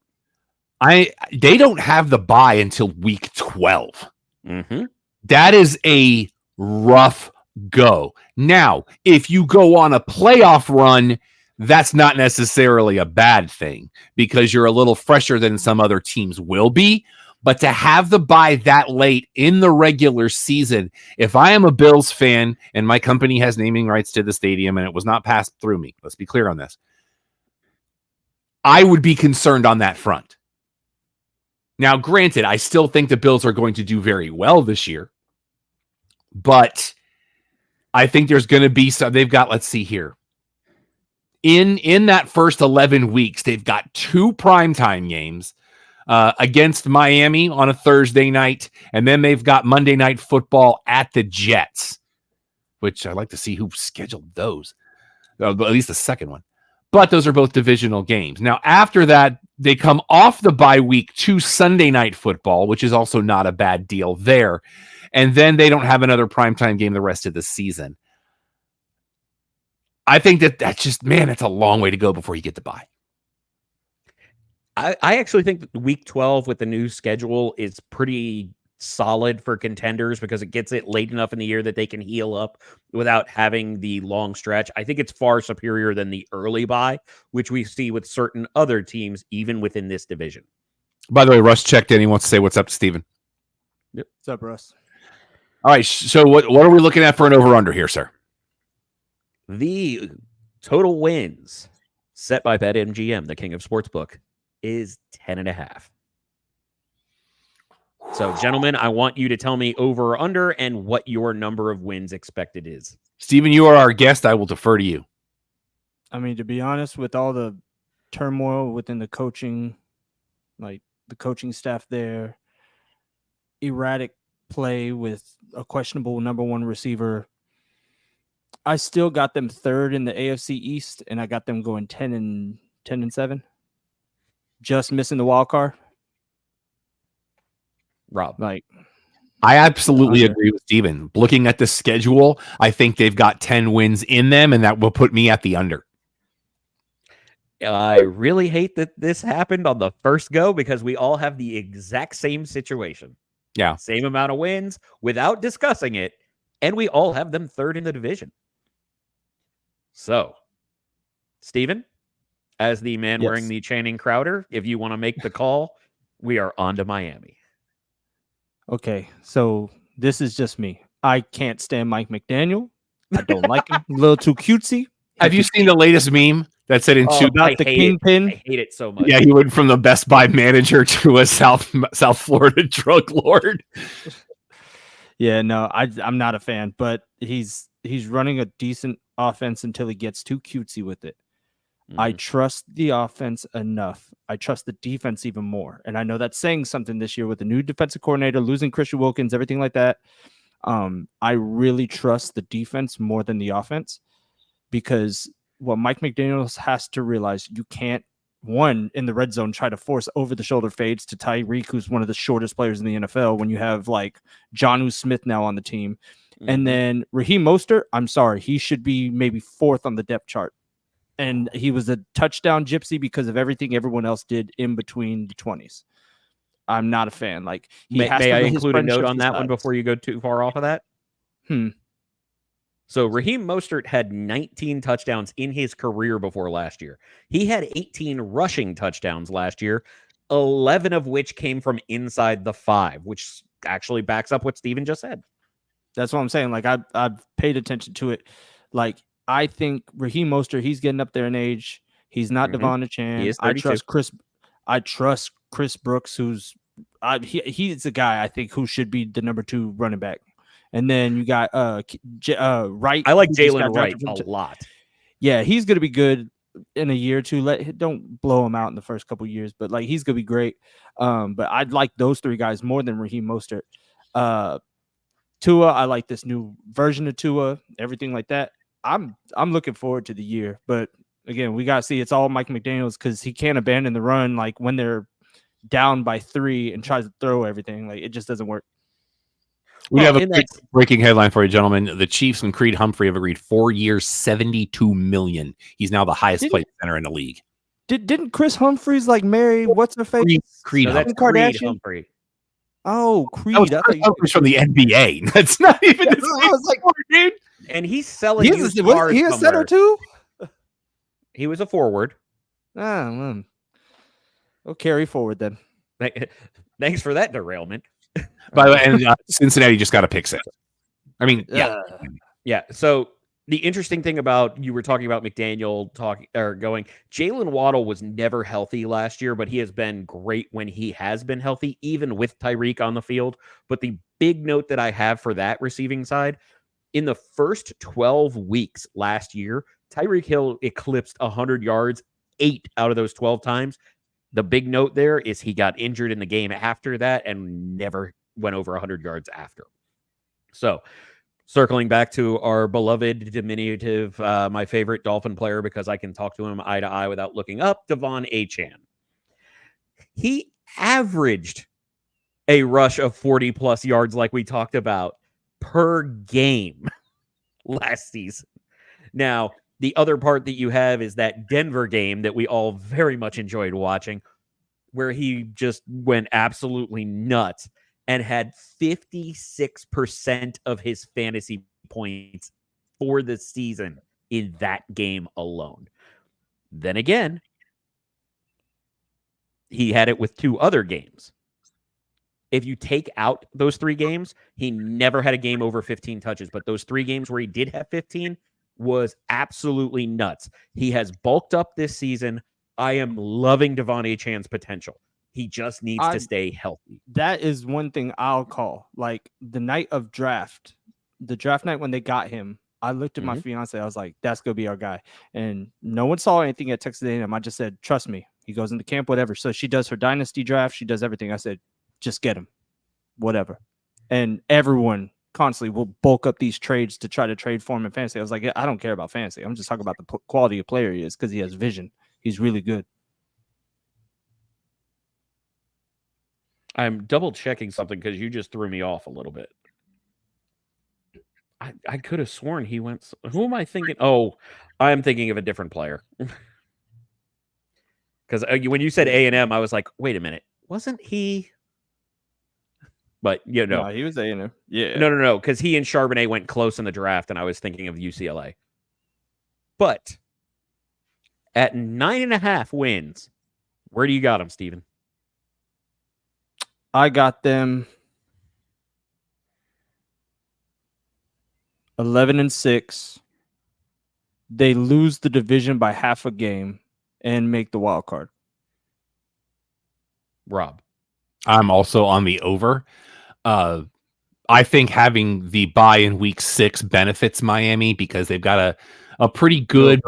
They don't have the bye until week 12. Mm-hmm. That is a rough go. Now, if you go on a playoff run, that's not necessarily a bad thing because you're a little fresher than some other teams will be. But to have the bye that late in the regular season, if I am a Bills fan and my company has naming rights to the stadium and it was not passed through me, let's be clear on this, I would be concerned on that front. Now, granted, I still think the Bills are going to do very well this year, but I think there's going to be some. They've got, let's see here. In that first 11 weeks, they've got 2 primetime games against Miami on a Thursday night, and then they've got Monday Night Football at the Jets, which I'd like to see who scheduled those, at least the second one. But those are both divisional games. Now, after that, they come off the bye week to Sunday Night Football, which is also not a bad deal there. And then they don't have another primetime game the rest of the season. I think that's just, man, it's a long way to go before you get the bye. I actually think that week 12 with the new schedule is pretty solid for contenders because it gets it late enough in the year that they can heal up without having the long stretch. I think it's far superior than the early bye, which we see with certain other teams, even within this division. By the way, Russ checked in. He wants to say what's up to Steven. Yep. What's up, Russ? All right. So what are we looking at for an over-under here, sir? The total wins set by BetMGM, the king of sportsbook, is 10.5. So, gentlemen, I want you to tell me over or under and what your number of wins expected is. Steven, you are our guest. I will defer to you. I mean, to be honest, with all the turmoil within the coaching, like the coaching staff there, erratic play with a questionable number 1 receiver, I still got them 3rd in the AFC East, and I got them going 10-7, just missing the wild card. Rob, I absolutely agree with Steven. Looking at the schedule, I think they've got 10 wins in them, and that will put me at the under. I really hate that this happened on the first go because we all have the exact same situation. Yeah. Same amount of wins without discussing it, and we all have them 3rd in the division. So, Steven, as the man wearing the Channing Crowder, if you want to make the call, we are on to Miami. Okay, so this is just me. I can't stand Mike McDaniel. I don't like him. A little too cutesy. Have you seen the latest meme that said about the kingpin? I hate it so much. Yeah, he went from the Best Buy manager to a South Florida drug lord. Yeah, no, I'm not a fan, but he's running a decent offense until he gets too cutesy with it. I trust the offense enough. I trust the defense even more. And I know that's saying something this year with the new defensive coordinator, losing Christian Wilkins, everything like that. I really trust the defense more than the offense because what Mike McDaniels has to realize, you can't, one, in the red zone, try to force over-the-shoulder fades to Tyreek, who's one of the shortest players in the NFL, when you have, like, Jonnu Smith now on the team. And then Raheem Mostert, I'm sorry, he should be maybe 4th on the depth chart. And he was a touchdown gypsy because of everything everyone else did in between the 20s. I'm not a fan. Like, may I include a note on that one before you go too far off of that? So Raheem Mostert had 19 touchdowns in his career before last year. He had 18 rushing touchdowns last year, 11 of which came from inside the 5, which actually backs up what Steven just said. That's what I'm saying. Like I've paid attention to it. Like I think Raheem Mostert, he's getting up there in age. He's not Devon He Chan. is 32. I trust Chris Brooks, he's the guy I think who should be the number 2 running back. And then you got Wright. I like who just Jalen got Wright drafted a lot. Yeah, he's gonna be good in a year or two. Don't blow him out in the first couple of years, but like he's gonna be great. But I'd like those 3 guys more than Raheem Mostert. Tua, I like this new version of Tua, everything like that. I'm looking forward to the year, but again, we gotta see. It's all Mike McDaniels because he can't abandon the run like when they're down by 3 and tries to throw everything. Like it just doesn't work. We have a breaking headline for you, gentlemen. The Chiefs and Creed Humphrey have agreed 4 years, $72 million. He's now the highest paid center in the league. Didn't Chris Humphries like marry what's her face? Creed no, that's Kardashian? Creed Humphrey. Oh, Creed. That was Chris Humphries from the NBA. That's not even the same. I was like, dude. And he's selling was he a center too? He was a forward. We'll carry forward then. Thanks for that derailment. By the way, and Cincinnati just got a pick six. I mean, yeah. So the interesting thing about you were talking about McDaniel going, Jalen Waddle was never healthy last year, but he has been great when he has been healthy, even with Tyreek on the field. But the big note that I have for that receiving side, in the first 12 weeks last year, Tyreek Hill eclipsed 100 yards 8 out of those 12 times. The big note there is he got injured in the game after that and never went over 100 yards after. So circling back to our beloved diminutive, my favorite Dolphin player because I can talk to him eye to eye without looking up, Devon Achane. He averaged a rush of 40-plus yards like we talked about per game last season. Now, the other part that you have is that Denver game that we all very much enjoyed watching, where he just went absolutely nuts and had 56% of his fantasy points for the season in that game alone. Then again, he had it with 2 other games. If you take out those 3 games, he never had a game over 15 touches. But those 3 games where he did have 15 was absolutely nuts. He has bulked up this season. I am loving Devon Achane's potential. He just needs to stay healthy. That is one thing I'll call. Like the night of draft, the draft night when they got him, I looked at my fiance. I was like, that's going to be our guy. And no one saw anything at Texas A&M. I just said, trust me. He goes into camp, whatever. So she does her dynasty draft. She does everything. I said, just get him, whatever. And everyone constantly will bulk up these trades to try to trade for him in fantasy. I was like, I don't care about fantasy. I'm just talking about the quality of player he is because he has vision. He's really good. I'm double checking something because you just threw me off a little bit. I could have sworn he went. Who am I thinking? Oh, I'm thinking of a different player. Because when you said A&M, I was like, wait a minute. Wasn't he? But, No, he was A&M. Yeah. No. Because he and Charbonnet went close in the draft, and I was thinking of UCLA. But at 9.5 wins, where do you got him, Steven? I got them 11-6. They lose the division by half a game and make the wild card. Rob. I'm also on the over. I think having the bye in week 6 benefits Miami because they've got a pretty good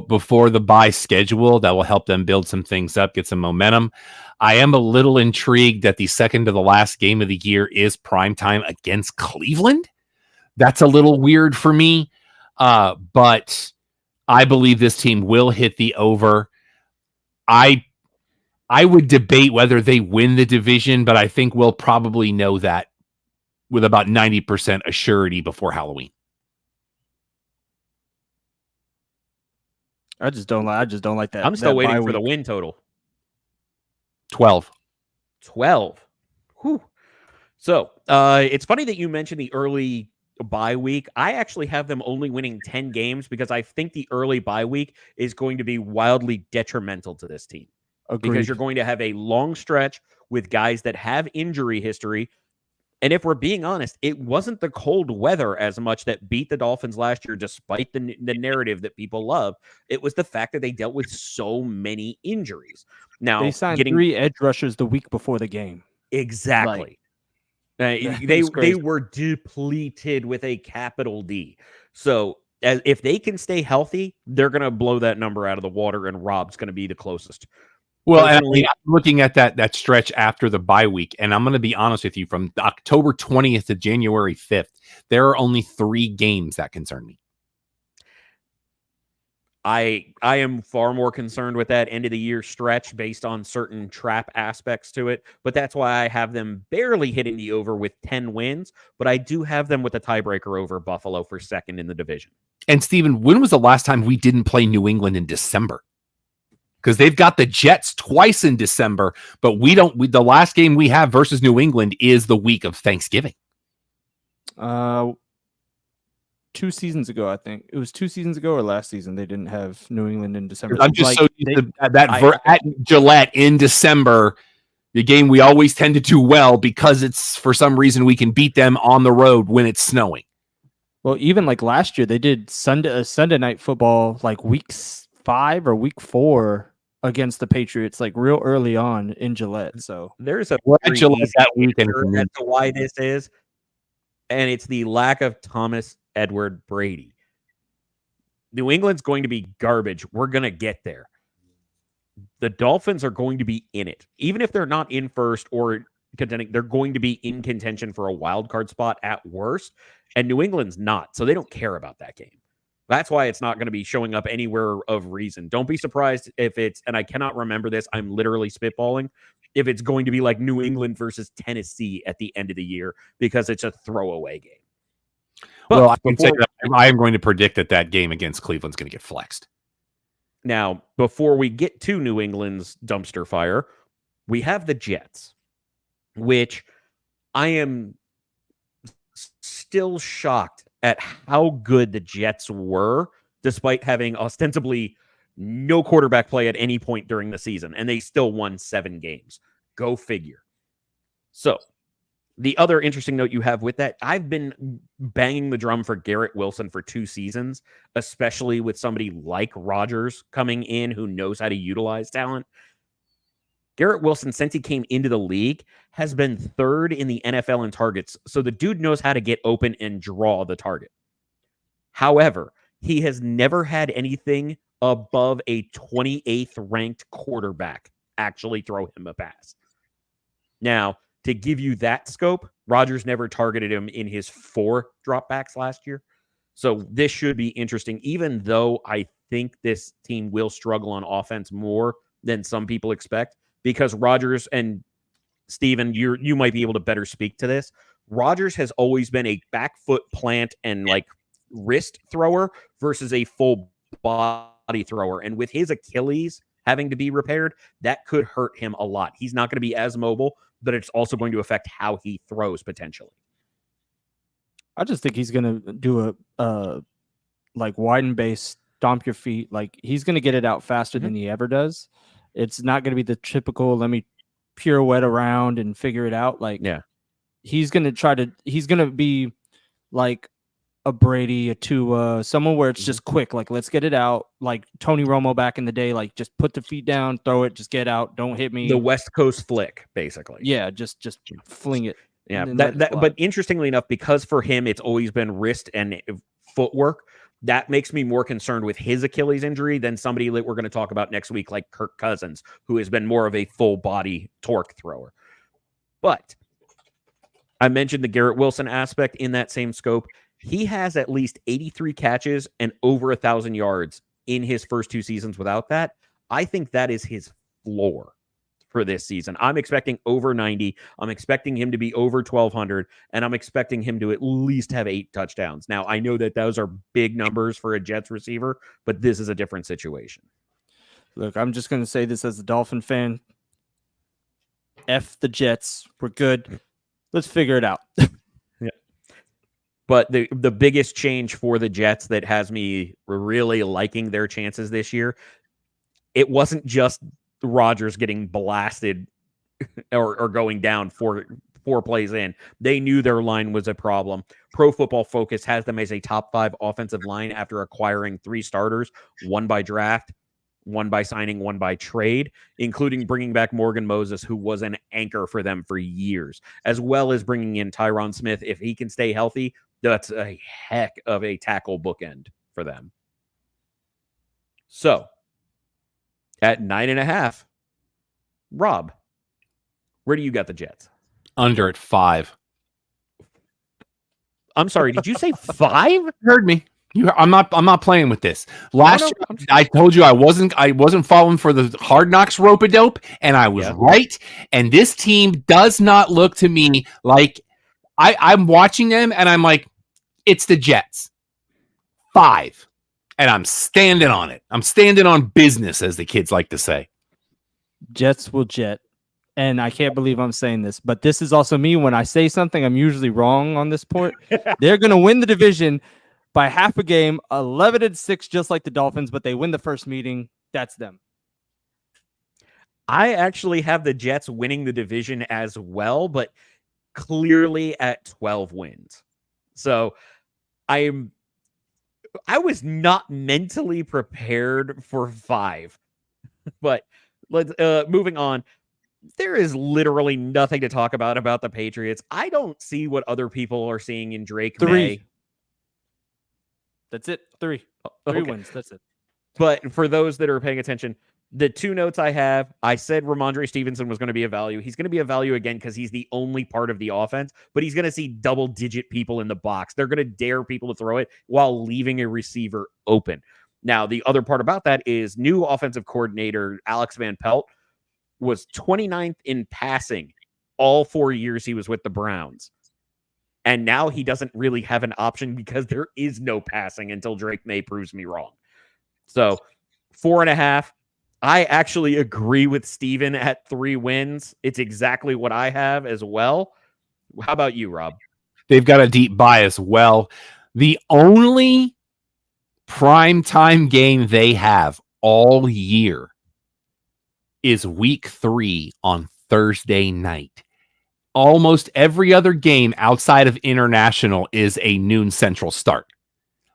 before the bye schedule that will help them build some things up, get some momentum. I am a little intrigued that the second to the last game of the year is primetime against Cleveland. That's a little weird for me, but I believe this team will hit the over. I would debate whether they win the division, but I think we'll probably know that with about 90% assurity before Halloween. I just don't like that. I'm still waiting for the win total. 12. Whew. So it's funny that you mentioned the early bye week. I actually have them only winning 10 games because I think the early bye week is going to be wildly detrimental to this team. Agreed. Because you're going to have a long stretch with guys that have injury history And if we're being honest, it wasn't the cold weather as much that beat the Dolphins last year, despite the narrative that people love. It was the fact that they dealt with so many injuries. Now, They signed 3 edge rushers the week before the game. Exactly. They were depleted with a capital D. So if they can stay healthy, they're going to blow that number out of the water, and Rob's going to be the closest. Well, and I'm looking at that stretch after the bye week, and I'm going to be honest with you, from October 20th to January 5th, there are only 3 games that concern me. I am far more concerned with that end of the year stretch based on certain trap aspects to it, but that's why I have them barely hitting the over with 10 wins, but I do have them with a tiebreaker over Buffalo for second in the division. And Steven, when was the last time we didn't play New England in December? Because they've got the Jets twice in December, but the last game we have versus New England is the week of Thanksgiving. 2 seasons ago, I think. It was 2 seasons ago or last season they didn't have New England in December. I'm just so used to that at Gillette in December, the game we always tend to do well because it's, for some reason, we can beat them on the road when it's snowing. Well, even like last year, they did Sunday night football like week 5 or week 4 against the Patriots, like real early on in Gillette. So there's a Gillette that weekend as to why this is, and it's the lack of Thomas Edward Brady. New England's going to be garbage. We're going to get there. The Dolphins are going to be in it. Even if they're not in first or contending, they're going to be in contention for a wild card spot at worst, and New England's not, so they don't care about that game. That's why it's not going to be showing up anywhere of reason. Don't be surprised if it's, and I cannot remember this, I'm literally spitballing, if it's going to be like New England versus Tennessee at the end of the year because it's a throwaway game. But well, I can say that I am going to predict that game against Cleveland's going to get flexed. Now, before we get to New England's dumpster fire, we have the Jets, which I am still shocked at how good the Jets were, despite having ostensibly no quarterback play at any point during the season, and they still won 7 games. Go figure. So, the other interesting note you have with that, I've been banging the drum for Garrett Wilson for 2 seasons, especially with somebody like Rodgers coming in who knows how to utilize talent. Garrett Wilson, since he came into the league, has been 3rd in the NFL in targets. So the dude knows how to get open and draw the target. However, he has never had anything above a 28th ranked quarterback actually throw him a pass. Now, to give you that scope, Rodgers never targeted him in his 4 dropbacks last year. So this should be interesting, even though I think this team will struggle on offense more than some people expect, because Rodgers, and Steven, you might be able to better speak to this. Rodgers has always been a back foot plant and like wrist thrower versus a full body thrower. And with his Achilles having to be repaired, that could hurt him a lot. He's not going to be as mobile, but it's also going to affect how he throws potentially. I just think he's going to do a like widen base, stomp your feet. Like he's going to get it out faster than he ever does. It's not going to be the typical, let me pirouette around and figure it out. Like, yeah, he's going to be like a Brady, a Tua, someone where it's just quick. Like, let's get it out. Like Tony Romo back in the day, like just put the feet down, throw it, just get out. Don't hit me. The West Coast flick, basically. Yeah. Just fling it. Yeah. But interestingly enough, because for him, it's always been wrist and footwork, that makes me more concerned with his Achilles injury than somebody that we're going to talk about next week, like Kirk Cousins, who has been more of a full body torque thrower. But I mentioned the Garrett Wilson aspect in that same scope. He has at least 83 catches and over 1,000 yards in his first 2 seasons without that. I think that is his floor for this season. I'm expecting over 90. I'm expecting him to be over 1,200, and I'm expecting him to at least have 8 touchdowns. Now, I know that those are big numbers for a Jets receiver, but this is a different situation. Look, I'm just going to say this as a Dolphin fan. F the Jets. We're good. Let's figure it out. Yeah. But the biggest change for the Jets that has me really liking their chances this year, it wasn't just Rodgers getting blasted or going down for 4 plays in, they knew their line was a problem. Pro Football Focus has them as a top 5 offensive line after acquiring 3 starters, 1 by draft, 1 by signing, 1 by trade, including bringing back Morgan Moses, who was an anchor for them for years, as well as bringing in Tyron Smith. If he can stay healthy, that's a heck of a tackle bookend for them. So, at 9.5, Rob, where do you got the Jets? Under at 5. I'm sorry, did you say 5? Heard me. I'm not playing with this. Last No, year, I told you I wasn't following for the Hard Knocks rope-a-dope, and I was right. And this team does not look to me like I'm watching them, and I'm like, it's the Jets. 5. And I'm standing on it. I'm standing on business, as the kids like to say. Jets will jet. And I can't believe I'm saying this, but this is also me. When I say something, I'm usually wrong on this point. They're going to win the division by half a game, 11-6, just like the Dolphins, but they win the first meeting. That's them. I actually have the Jets winning the division as well, but clearly at 12 wins. So I was not mentally prepared for 5, but let's moving on. There is literally nothing to talk about the Patriots. I don't see what other people are seeing in Drake 3. May. That's it. 3 wins. That's it. But for those that are paying attention, the 2 notes I have, I said Ramondre Stevenson was going to be a value. He's going to be a value again because he's the only part of the offense, but he's going to see double-digit people in the box. They're going to dare people to throw it while leaving a receiver open. Now, the other part about that is new offensive coordinator Alex Van Pelt was 29th in passing all 4 years he was with the Browns. And now he doesn't really have an option because there is no passing until Drake May proves me wrong. So 4.5. I actually agree with Steven at 3 wins. It's exactly what I have as well. How about you, Rob? They've got a deep bye as well. The only primetime game they have all year is week 3 on Thursday night. Almost every other game outside of international is a noon central start.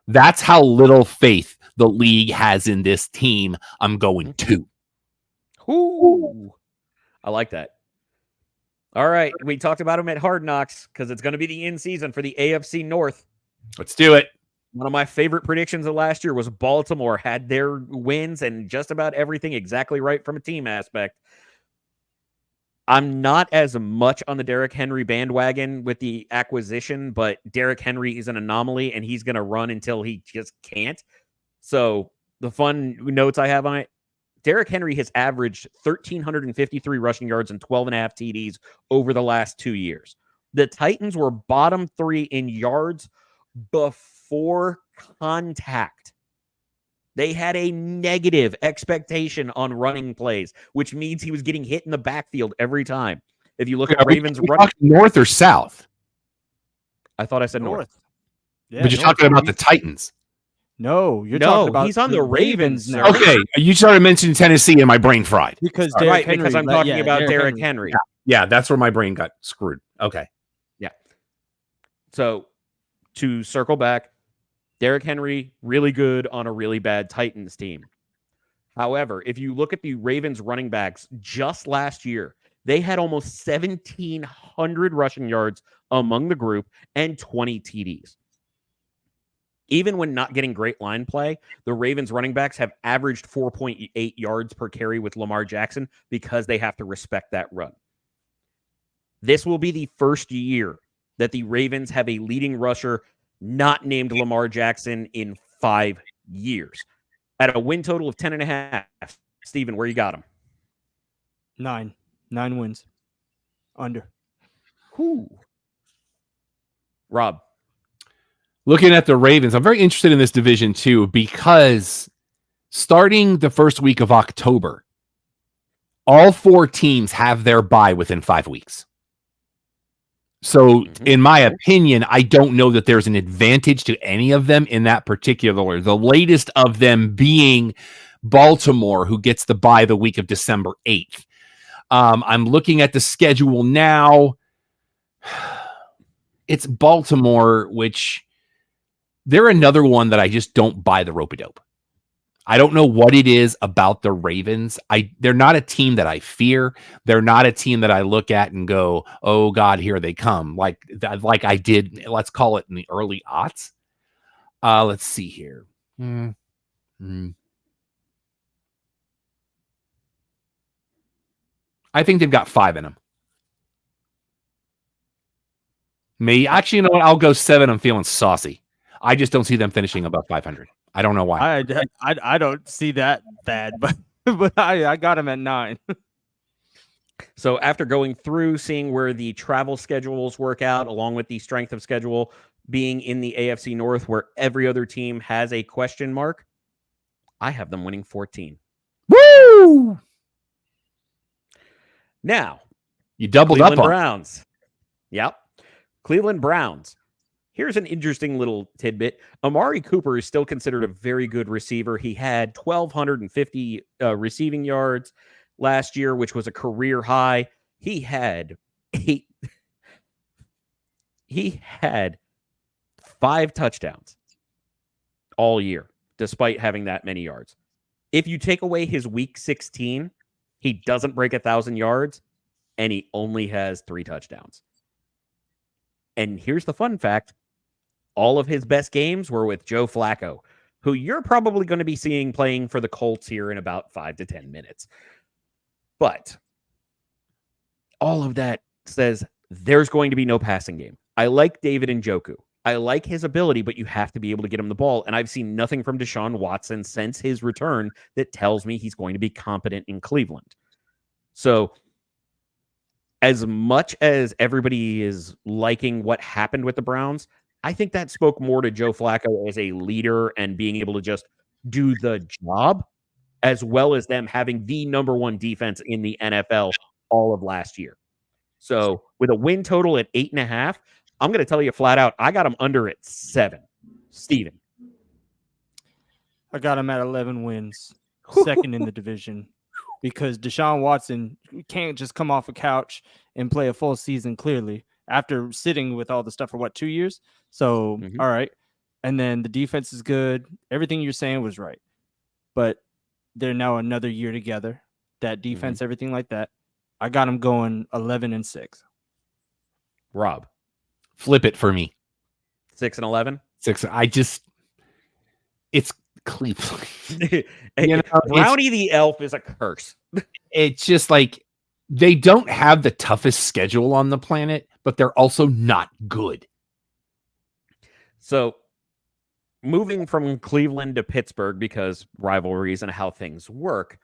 That's how little faith the league has in this team. I'm going 2. Ooh, I like that. All right. We talked about him at Hard Knocks because it's going to be the in-season for the AFC North. Let's do it. One of my favorite predictions of last year was Baltimore had their wins and just about everything exactly right from a team aspect. I'm not as much on the Derrick Henry bandwagon with the acquisition, but Derrick Henry is an anomaly, and he's going to run until he just can't. So the fun notes I have on it, Derrick Henry has averaged 1,353 rushing yards and 12.5 TDs over the last 2 years. The Titans were bottom 3 in yards before contact. They had a negative expectation on running plays, which means he was getting hit in the backfield every time. If you look at Ravens running north or south? I thought I said north. Yeah, but you're talking about the Titans. No, you're talking about he's on the Ravens now. Okay, you started mentioning Tennessee and my brain fried. Because because I'm talking about Derrick Henry. Yeah, that's where my brain got screwed. Okay. Yeah. So to circle back, Derrick Henry, really good on a really bad Titans team. However, if you look at the Ravens running backs just last year, they had almost 1,700 rushing yards among the group and 20 TDs. Even when not getting great line play, the Ravens running backs have averaged 4.8 yards per carry with Lamar Jackson because they have to respect that run. This will be the first year that the Ravens have a leading rusher not named Lamar Jackson in 5 years. At a win total of 10.5, Steven, where you got him? 9 wins. Under. Whew. Rob. Looking at the Ravens, I'm very interested in this division too, because starting the first week of October, all 4 teams have their bye within 5 weeks. So, in my opinion, I don't know that there's an advantage to any of them in that particular. The latest of them being Baltimore, who gets the bye the week of December 8th. I'm looking at the schedule now. it's Baltimore, which they're another one that I just don't buy the rope-a-dope. I don't know what it is about the Ravens. They're not a team that I fear. They're not a team that I look at and go, oh God, here they come. Like I did, let's call it in the early aughts. Let's see here. I think they've got 5 in them. Actually, you know what? I'll go 7. I'm feeling saucy. I just don't see them finishing above 500. I don't know why. I don't see that bad, but I got him at 9. So after going through, seeing where the travel schedules work out, along with the strength of schedule being in the AFC North, where every other team has a question mark, I have them winning 14. Woo! Now, you doubled Cleveland up on Browns. Yep. Cleveland Browns. Here's an interesting little tidbit. Amari Cooper is still considered a very good receiver. He had 1,250 receiving yards last year, which was a career high. He had 5 touchdowns all year, despite having that many yards. If you take away his week 16, he doesn't break 1,000 yards, and he only has 3 touchdowns. And here's the fun fact. All of his best games were with Joe Flacco, who you're probably going to be seeing playing for the Colts here in about 5 to 10 minutes. But all of that says there's going to be no passing game. I like David Njoku. I like his ability, but you have to be able to get him the ball. And I've seen nothing from Deshaun Watson since his return that tells me he's going to be competent in Cleveland. So as much as everybody is liking what happened with the Browns, I think that spoke more to Joe Flacco as a leader and being able to just do the job, as well as them having the number 1 defense in the NFL all of last year. So with a win total at 8.5, I'm going to tell you flat out, I got them under at 7. Steven. I got him at 11 wins, second in the division, because Deshaun Watson can't just come off a couch and play a full season clearly after sitting with all the stuff for 2 years. So, all right. And then the defense is good. Everything you're saying was right. But they're now another year together. That defense, everything like that. I got them going 11-6. Rob. Flip it for me. 6-11? 6. It's Cleveland. Brownie the Elf is a curse. It's just like they don't have the toughest schedule on the planet, but they're also not good. So moving from Cleveland to Pittsburgh, because rivalries and how things work,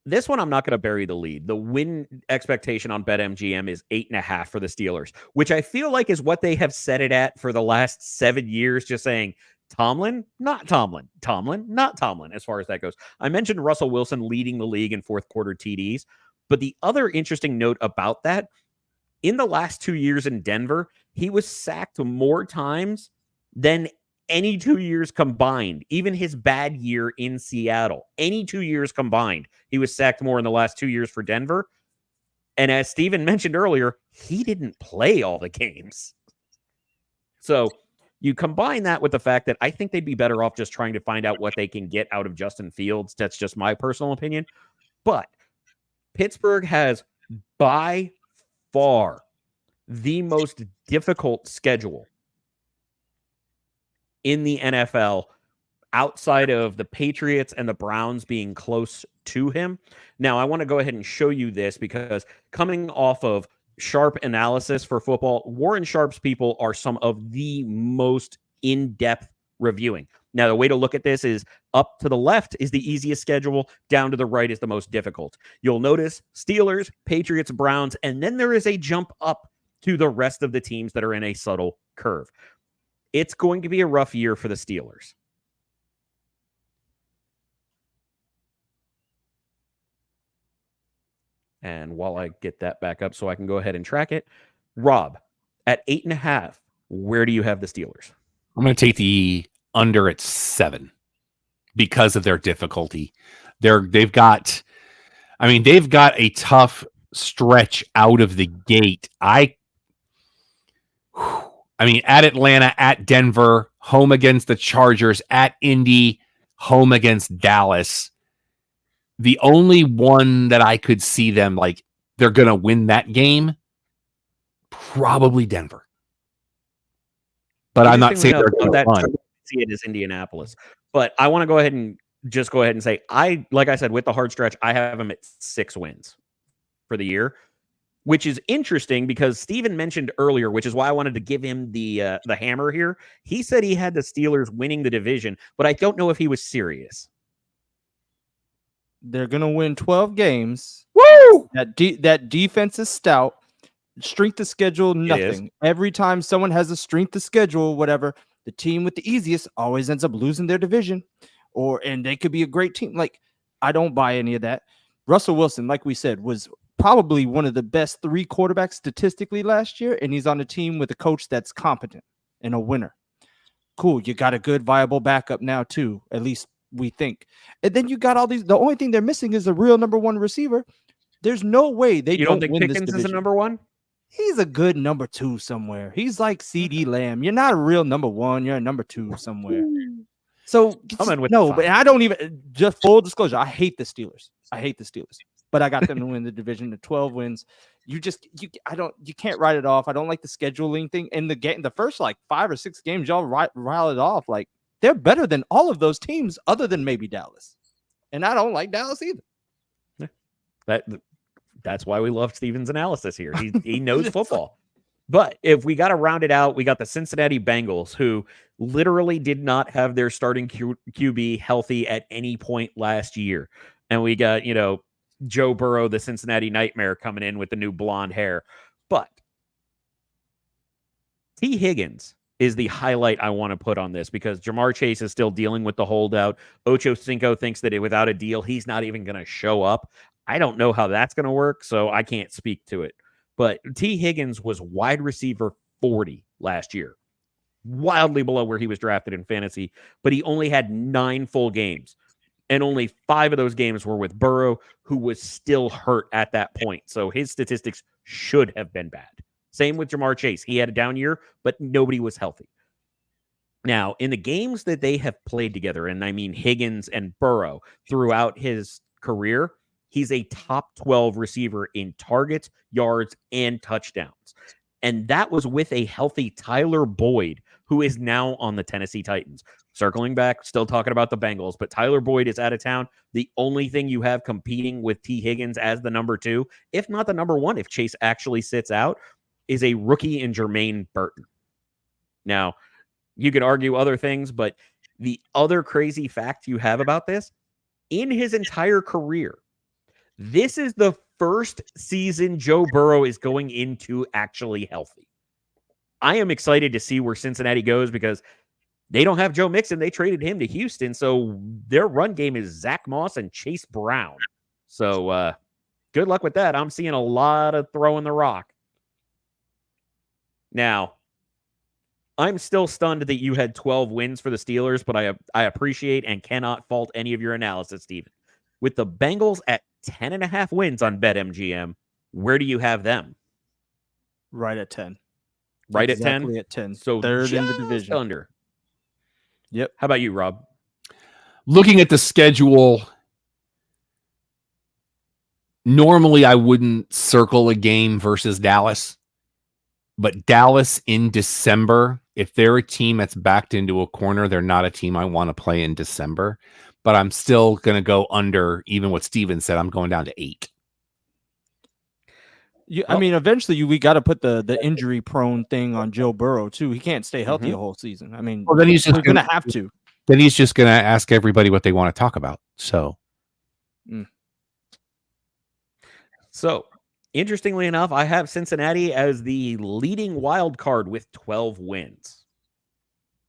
this one I'm not going to bury the lead. The win expectation on BetMGM is 8.5 for the Steelers, which I feel like is what they have set it at for the last 7 years, just saying Tomlin, not Tomlin, Tomlin, not Tomlin, as far as that goes. I mentioned Russell Wilson leading the league in fourth quarter TDs, but the other interesting note about that, in the last 2 years in Denver, he was sacked more times than any 2 years combined. Even his bad year in Seattle, any 2 years combined, he was sacked more in the last 2 years for Denver. And as Steven mentioned earlier, he didn't play all the games. So you combine that with the fact that I think they'd be better off just trying to find out what they can get out of Justin Fields. That's just my personal opinion. But Pittsburgh has by far the most difficult schedule in the NFL outside of the Patriots and the Browns being close to him. Now, I want to go ahead and show you this because coming off of Sharp analysis for football, Warren Sharp's people are some of the most in-depth reviewing. Now, the way to look at this is up to the left is the easiest schedule, down to the right is the most difficult. You'll notice Steelers, Patriots, Browns, and then there is a jump up to the rest of the teams that are in a subtle curve. It's going to be a rough year for the Steelers. And while I get that back up so I can go ahead and track it, Rob, at 8.5, where do you have the Steelers? I'm going to take the under at 7 because of their difficulty. They've got a tough stretch out of the gate. I mean, at Atlanta, at Denver, home against the Chargers, at Indy, home against Dallas. The only one that I could see them like they're going to win that game, probably Denver. But I'm not saying they're going to run. See it as Indianapolis, but I want to go ahead and say like I said, with the hard stretch, I have them at 6 wins for the year, which is interesting because Steven mentioned earlier, which is why I wanted to give him the hammer here. He said he had the Steelers winning the division, but I don't know if he was serious. They're gonna win 12 games. Woo! That defense is stout. Strength of schedule, nothing. Every time someone has a strength of schedule, whatever, the team with the easiest always ends up losing their division, and they could be a great team. Like, I don't buy any of that. Russell Wilson, like we said, was probably one of the best 3 quarterbacks statistically last year, and he's on a team with a coach that's competent and a winner. Cool, you got a good, viable backup now too, at least we think. And then you got all these. The only thing they're missing is a real number 1 receiver. There's no way they don't think win Pickens this division. Is a number 1? He's a good number 2 somewhere. He's like CD Lamb. You're not a real number 1. You're a number 2 somewhere. So but I don't even, just full disclosure, I hate the Steelers. But I got them to win the division to 12 wins. You can't write it off. I don't like the scheduling thing. In the first like 5 or 6 games, y'all rile it off. Like, they're better than all of those teams other than maybe Dallas. And I don't like Dallas either. That's why we love Steven's analysis here. He knows football. But if we got to round it out, we got the Cincinnati Bengals, who literally did not have their starting QB healthy at any point last year. And we got, Joe Burrow, the Cincinnati Nightmare, coming in with the new blonde hair. But T. Higgins is the highlight I want to put on this because Jamar Chase is still dealing with the holdout. Ocho Cinco thinks that without a deal, he's not even going to show up. I don't know how that's going to work, so I can't speak to it. But T. Higgins was wide receiver 40 last year, wildly below where he was drafted in fantasy, but he only had 9 full games, and only 5 of those games were with Burrow, who was still hurt at that point. So his statistics should have been bad. Same with Jamar Chase. He had a down year, but nobody was healthy. Now, in the games that they have played together, and I mean Higgins and Burrow throughout his career, he's a top 12 receiver in targets, yards, and touchdowns. And that was with a healthy Tyler Boyd, who is now on the Tennessee Titans. Circling back, still talking about the Bengals, but Tyler Boyd is out of town. The only thing you have competing with T. Higgins as the number 2, if not the number 1, if Chase actually sits out, is a rookie in Jermaine Burton. Now, you could argue other things, but the other crazy fact you have about this, in his entire career, this is the first season Joe Burrow is going into actually healthy. I am excited to see where Cincinnati goes because they don't have Joe Mixon. They traded him to Houston, so their run game is Zach Moss and Chase Brown. So good luck with that. I'm seeing a lot of throwing the rock. Now, I'm still stunned that you had 12 wins for the Steelers, but I appreciate and cannot fault any of your analysis, Steven. With the Bengals at 10.5 wins on BetMGM, where do you have them? Right at 10. Right exactly at 10. So third in the division. Under. Yep. How about you, Rob? Looking at the schedule, normally I wouldn't circle a game versus Dallas. But Dallas in December, if they're a team that's backed into a corner, they're not a team I want to play in December. But I'm still going to go under, even what Steven said. I'm going down to 8. I mean, eventually we got to put the injury prone thing on Joe Burrow too. He can't stay healthy a whole season. I mean, then he's just going to have to. Then he's just going to ask everybody what they want to talk about. So, interestingly enough, I have Cincinnati as the leading wild card with 12 wins.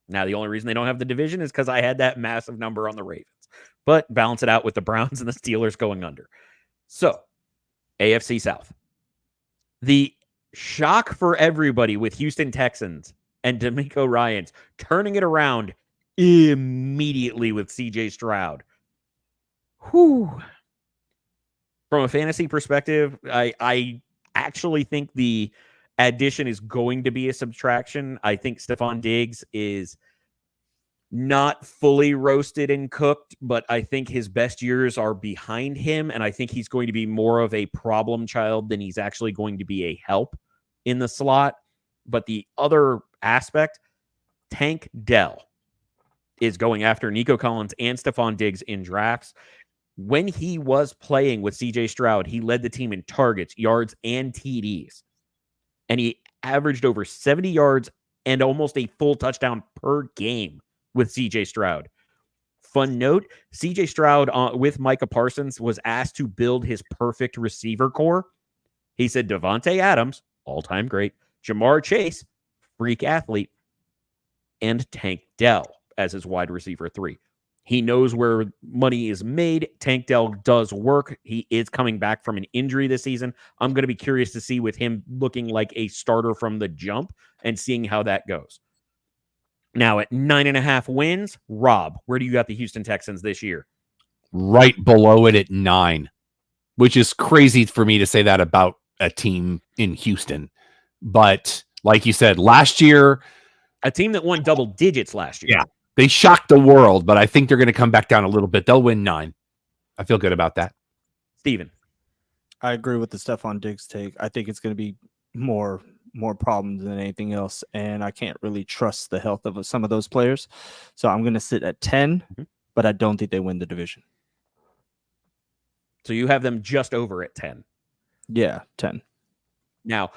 Now, the only reason they don't have the division is because I had that massive number on the Ravens. But balance it out with the Browns and the Steelers going under. So, AFC South. The shock for everybody with Houston Texans and D'Amico Ryans turning it around immediately with CJ Stroud. Whew. From a fantasy perspective, I actually think the addition is going to be a subtraction. I think Stephon Diggs is not fully roasted and cooked, but I think his best years are behind him, and I think he's going to be more of a problem child than he's actually going to be a help in the slot. But the other aspect, Tank Dell is going after Nico Collins and Stephon Diggs in drafts. When he was playing with CJ Stroud, he led the team in targets, yards, and TDs. And he averaged over 70 yards and almost a full touchdown per game with CJ Stroud. Fun note, CJ Stroud with Micah Parsons was asked to build his perfect receiver core. He said Devontae Adams, all-time great, Jamar Chase, freak athlete, and Tank Dell as his wide receiver 3. He knows where money is made. Tank Dell does work. He is coming back from an injury this season. I'm going to be curious to see with him looking like a starter from the jump and seeing how that goes. Now at 9.5 wins, Rob, where do you got the Houston Texans this year? Right below it at 9, which is crazy for me to say that about a team in Houston. But like you said, last year, a team that won double digits last year. Yeah. They shocked the world, but I think they're going to come back down a little bit. They'll win 9. I feel good about that. Steven. I agree with the Stephon Diggs take. I think it's going to be more problems than anything else, and I can't really trust the health of some of those players. So I'm going to sit at 10, but I don't think they win the division. So you have them just over at 10. Yeah, 10. Now,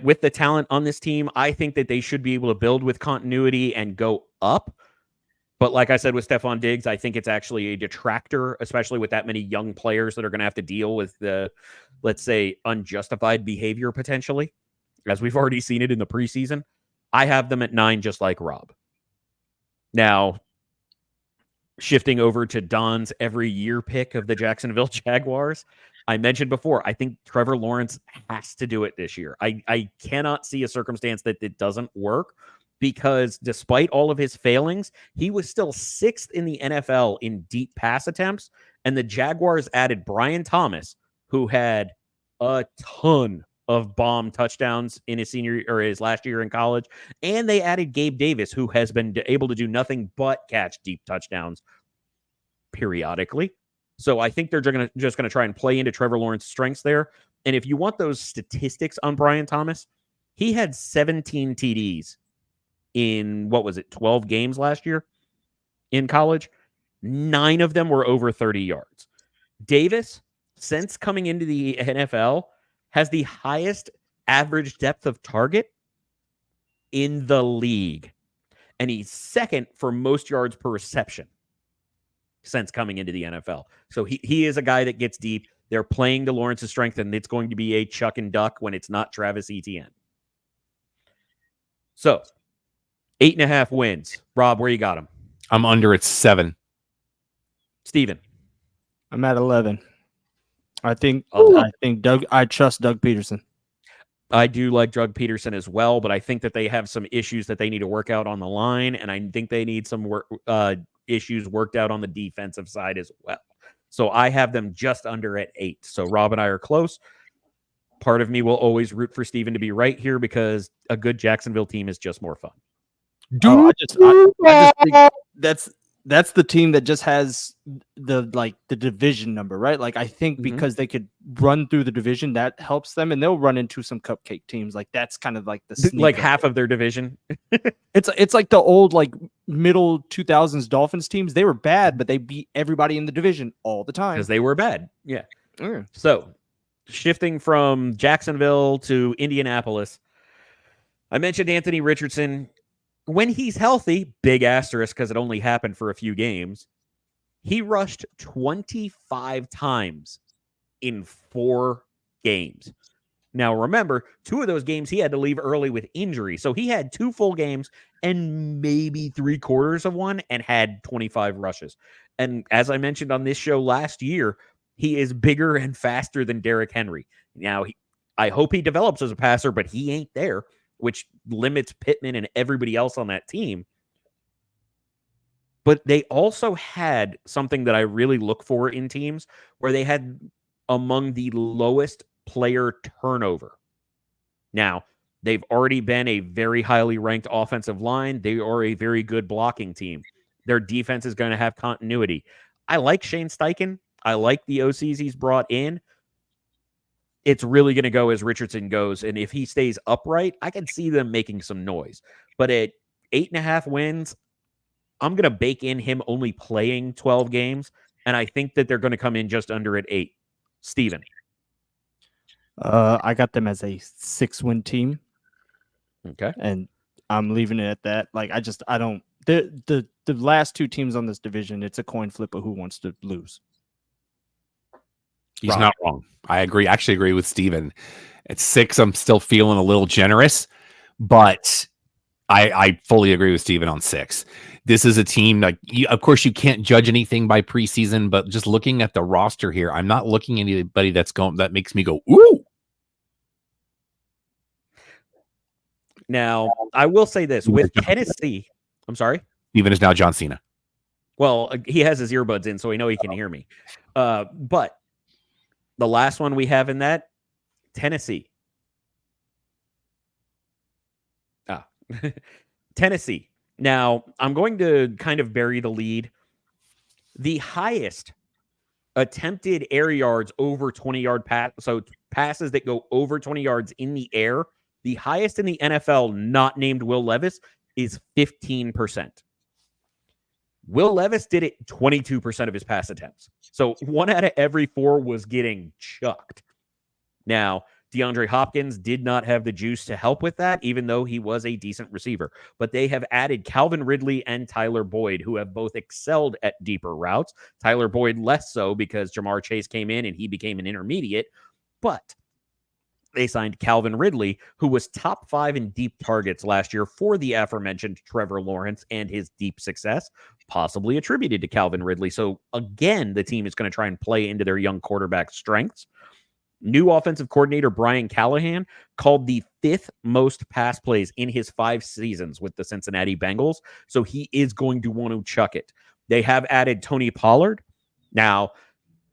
with the talent on this team, I think that they should be able to build with continuity and go up. But like I said with Stephon Diggs, I think it's actually a detractor, especially with that many young players that are going to have to deal with the, let's say, unjustified behavior potentially, as we've already seen it in the preseason. I have them at 9, just like Rob. Now, shifting over to Don's every year pick of the Jacksonville Jaguars, I mentioned before, I think Trevor Lawrence has to do it this year. I cannot see a circumstance that it doesn't work, because despite all of his failings, he was still 6th in the NFL in deep pass attempts, and the Jaguars added Brian Thomas, who had a ton of bomb touchdowns in his senior or his last year in college, and they added Gabe Davis, who has been able to do nothing but catch deep touchdowns periodically. So I think they're just going to try and play into Trevor Lawrence's strengths there. And if you want those statistics on Brian Thomas, he had 17 TDs in, 12 games last year in college. 9 of them were over 30 yards. Davis, since coming into the NFL, has the highest average depth of target in the league. And he's 2nd for most yards per reception since coming into the NFL. So he is a guy that gets deep. They're playing to Lawrence's strength, and it's going to be a chuck and duck when it's not Travis Etienne. So 8.5 wins. Rob, where you got him? I'm under at 7. Steven. I'm at 11. I think I trust Doug Peterson. I do like Doug Peterson as well, but I think that they have some issues that they need to work out on the line, and I think they need some issues worked out on the defensive side as well. So I have them just under at 8. So Rob and I are close. Part of me will always root for Steven to be right here, because a good Jacksonville team is just more fun. I just think that's the team that just has the division number, right? Like, I think because they could run through the division, that helps them, and they'll run into some cupcake teams. Like, that's kind of like the half of their division. It's like the old middle 2000s Dolphins teams. They were bad, but they beat everybody in the division all the time because they were bad. Yeah. So shifting from Jacksonville to Indianapolis, I mentioned Anthony Richardson. When he's healthy, big asterisk because it only happened for a few games, he rushed 25 times in 4 games. Now, remember, 2 of those games he had to leave early with injury. So he had 2 full games and maybe 3/4 of one and had 25 rushes. And as I mentioned on this show last year, he is bigger and faster than Derrick Henry. Now, I hope he develops as a passer, but he ain't there, which limits Pittman and everybody else on that team. But they also had something that I really look for in teams, where they had among the lowest player turnover. Now, They've already been a very highly ranked offensive line. They are a very good blocking team. Their defense is going to have continuity. I like Shane Steichen. I like the OCs he's brought in. It's really going to go as Richardson goes. And if he stays upright, I can see them making some noise. But at 8.5 wins, I'm going to bake in him only playing 12 games. And I think that they're going to come in just under at 8. Steven. I got them as a 6-win team. Okay. And I'm leaving it at that. Like, I don't. The last 2 teams on this division, it's a coin flip of who wants to lose. He's not wrong. I agree. Actually agree with Steven. At 6, I'm still feeling a little generous, but I fully agree with Steven on 6. This is a team, like, of course, you can't judge anything by preseason, but just looking at the roster here, I'm not looking at anybody that makes me go, ooh. Now, I will say this with Tennessee. I'm sorry. Steven is now John Cena. Well, he has his earbuds in, so we know he can hear me. But the last one we have in that, Tennessee. Tennessee. Now, I'm going to kind of bury the lead. The highest attempted air yards over 20-yard pass, so passes that go over 20 yards in the air, the highest in the NFL, not named Will Levis, is 15%. Will Levis did it 22% of his pass attempts. So 1 out of every 4 was getting chucked. Now, DeAndre Hopkins did not have the juice to help with that, even though he was a decent receiver. But they have added Calvin Ridley and Tyler Boyd, who have both excelled at deeper routes. Tyler Boyd less so because Jamar Chase came in and he became an intermediate. But they signed Calvin Ridley, who was top 5 in deep targets last year for the aforementioned Trevor Lawrence and his deep success, possibly attributed to Calvin Ridley. So again, the team is going to try and play into their young quarterback's strengths. New offensive coordinator Brian Callahan called the 5th most pass plays in his 5 seasons with the Cincinnati Bengals. So he is going to want to chuck it. They have added Tony Pollard. Now,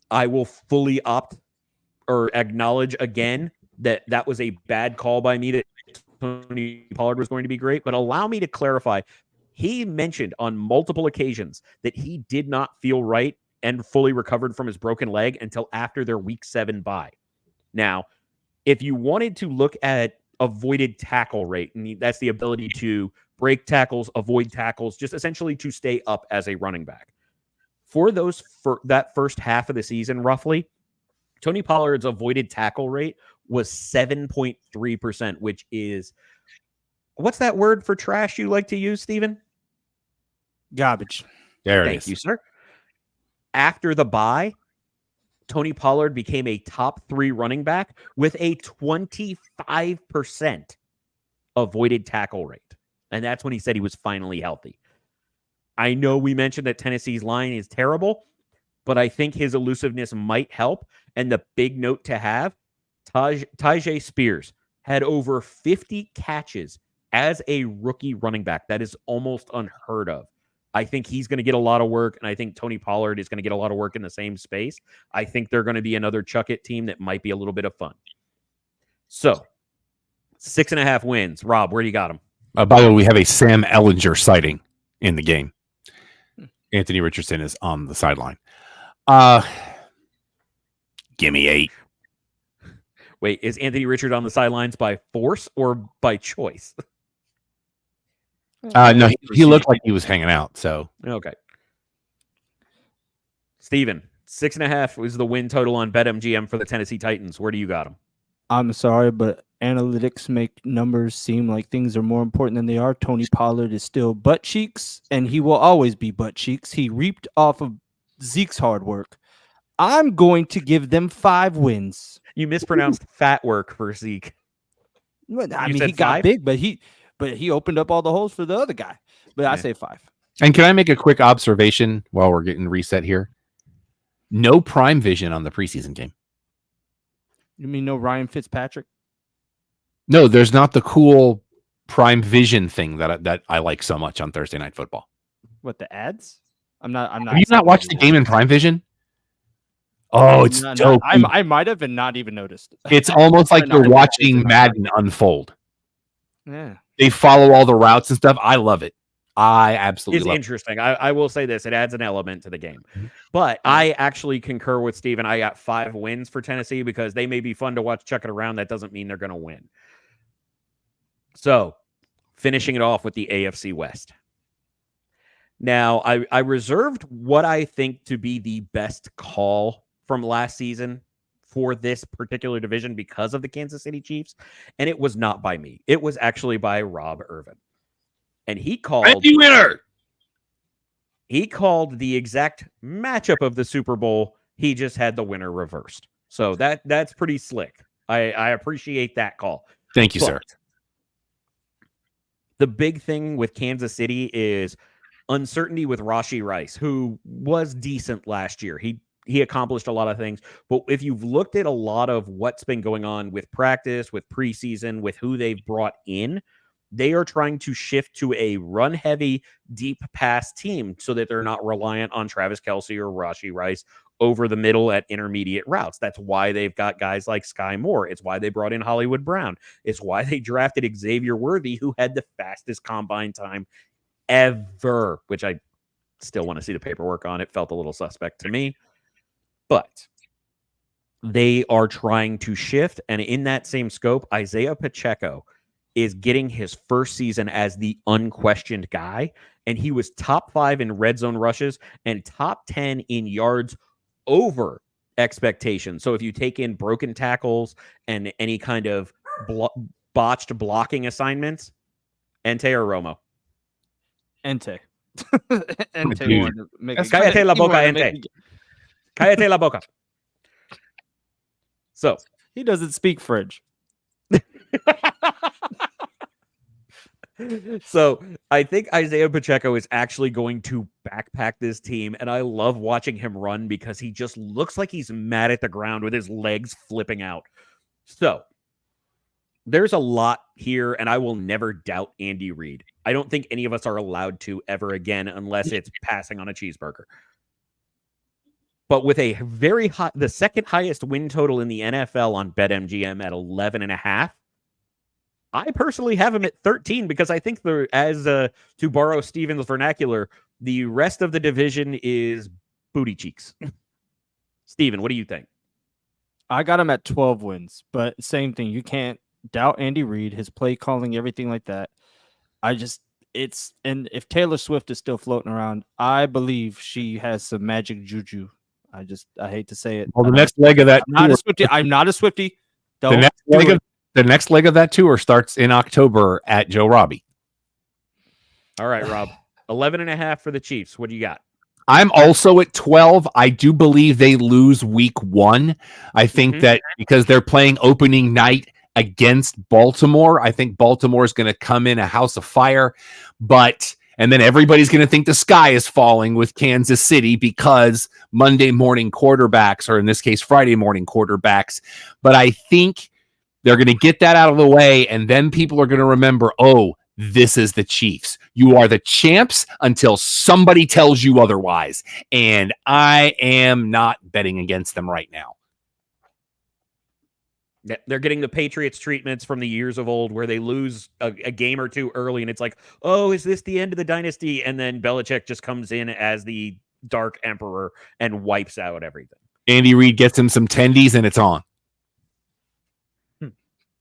I will fully acknowledge again that was a bad call by me that Tony Pollard was going to be great, but allow me to clarify. He mentioned on multiple occasions that he did not feel right and fully recovered from his broken leg until after their week 7 bye. Now, if you wanted to look at avoided tackle rate, and that's the ability to break tackles, avoid tackles, just essentially to stay up as a running back. For that first half of the season, roughly, Tony Pollard's avoided tackle rate was 7.3%, which is, what's that word for trash you like to use, Steven? Garbage. There it Thank is. you, sir. After the bye, Tony Pollard became a top 3 running back with a 25% avoided tackle rate. And that's when he said he was finally healthy. I know we mentioned that Tennessee's line is terrible, but I think his elusiveness might help. And the big note to have, Tyjae Spears had over 50 catches as a rookie running back. That is almost unheard of. I think he's going to get a lot of work, and I think Tony Pollard is going to get a lot of work in the same space. I think they're going to be another chuck-it team that might be a little bit of fun. So, 6.5 wins. Rob, where do you got them? By the way, we have a Sam Ellinger sighting in the game. Anthony Richardson is on the sideline. Give me 8. Wait, is Anthony Richard on the sidelines by force or by choice? No, he looked like he was hanging out. So okay. Steven, 6.5 was the win total on BetMGM for the Tennessee Titans. Where do you got them? I'm sorry, but analytics make numbers seem like things are more important than they are. Tony Pollard is still butt cheeks, and he will always be butt cheeks. He reaped off of Zeke's hard work. I'm going to give them 5 wins. You mispronounced fat work for Zeke. I mean, he got big, but he opened up all the holes for the other guy. But yeah. I say 5. And can I make a quick observation while we're getting reset here? No Prime Vision on the preseason game. You mean no Ryan Fitzpatrick? No, there's not the cool Prime Vision thing that I like so much on Thursday Night Football. What, the ads? I'm not. Have you not watched the game in Prime Vision? Oh, it's dope. I might have and not even noticed. It's almost like you're watching Madden unfold. Yeah. They follow all the routes and stuff. I love it. I absolutely It's love interesting. I will say this. It adds an element to the game. Mhm. But I actually concur with Steven. I got 5 wins for Tennessee because they may be fun to watch chuck it around. That doesn't mean they're going to win. So, finishing it off with the AFC West. Now, I reserved what I think to be the best call from last season for this particular division because of the Kansas City Chiefs, and it was not by me. It was actually by Rob Irvin. And he called winner. He called the exact matchup of the Super Bowl. He just had the winner reversed. So that's pretty slick. I appreciate that call. Thank you, sir. The big thing with Kansas City is uncertainty with Rashee Rice, who was decent last year. He accomplished a lot of things. But if you've looked at a lot of what's been going on with practice, with preseason, with who they've brought in, they are trying to shift to a run-heavy, deep pass team so that they're not reliant on Travis Kelce or Rashee Rice over the middle at intermediate routes. That's why they've got guys like Sky Moore. It's why they brought in Hollywood Brown. It's why they drafted Xavier Worthy, who had the fastest combine time ever, which I still want to see the paperwork on. It felt a little suspect to me. But they are trying to shift, and in that same scope, Isaiah Pacheco is getting his first season as the unquestioned guy, and he was top 5 in red zone rushes and top 10 in yards over expectations. So if you take in broken tackles and any kind of botched blocking assignments, Ente or Romo? Ente. Cállate la boca, Ente. Cállate la boca. So he doesn't speak French. So I think Isaiah Pacheco is actually going to backpack this team, and I love watching him run because he just looks like he's mad at the ground with his legs flipping out. So there's a lot here, and I will never doubt Andy Reid. I don't think any of us are allowed to ever again unless it's passing on a cheeseburger. But with a very high, the second highest win total in the NFL on BetMGM at 11.5, I personally have him at 13 because I think to borrow Steven's vernacular, the rest of the division is booty cheeks. Steven, what do you think? I got him at 12 wins, but same thing. You can't doubt Andy Reid, his play calling, everything like that. And if Taylor Swift is still floating around, I believe she has some magic juju. I hate to say it. Well, the next leg of that, I'm not a Swiftie. The next leg of that tour starts in October at Joe Robbie. All right, Rob. 11.5 for the Chiefs. What do you got? I'm also at 12. I do believe they lose week 1. I think that because they're playing opening night against Baltimore, I think Baltimore is going to come in a house of fire. And then everybody's going to think the sky is falling with Kansas City because Monday morning quarterbacks, or in this case, Friday morning quarterbacks. But I think they're going to get that out of the way, and then people are going to remember, oh, this is the Chiefs. You are the champs until somebody tells you otherwise. And I am not betting against them right now. They're getting the Patriots treatments from the years of old where they lose a game or two early, and it's like, oh, is this the end of the dynasty? And then Belichick just comes in as the Dark Emperor and wipes out everything. Andy Reid gets him some tendies, and it's on.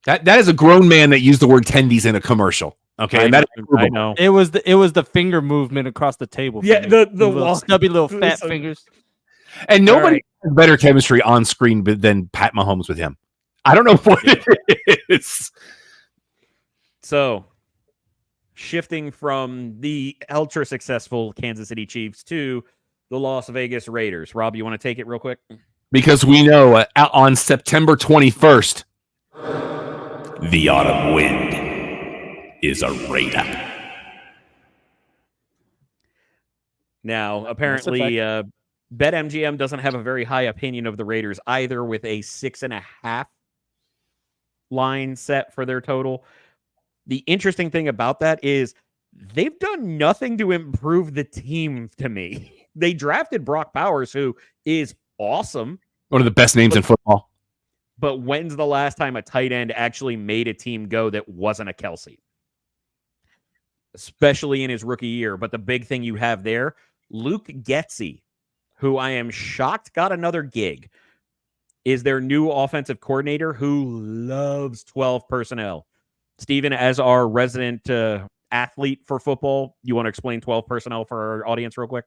That is a grown man that used the word tendies in a commercial. Okay, I know. It was the finger movement across the table. Yeah, the stubby little fat fingers. And nobody has better chemistry on screen than Pat Mahomes with him. I don't know what it is. So, shifting from the ultra successful Kansas City Chiefs to the Las Vegas Raiders. Rob, you want to take it real quick? Because we know on September 21st, the autumn wind is a Raider. Now, apparently, BetMGM doesn't have a very high opinion of the Raiders either, with a 6.5 line set for their total. The interesting thing about that is they've done nothing to improve the team to me. They drafted Brock Bowers, who is awesome. One of the best names in football. But when's the last time a tight end actually made a team go that wasn't a Kelce? especially in his rookie year. But the big thing you have there, Luke Getsy, who I am shocked got another gig, is their new offensive coordinator who loves 12 personnel. Steven, as our resident athlete for football, you want to explain 12 personnel for our audience real quick?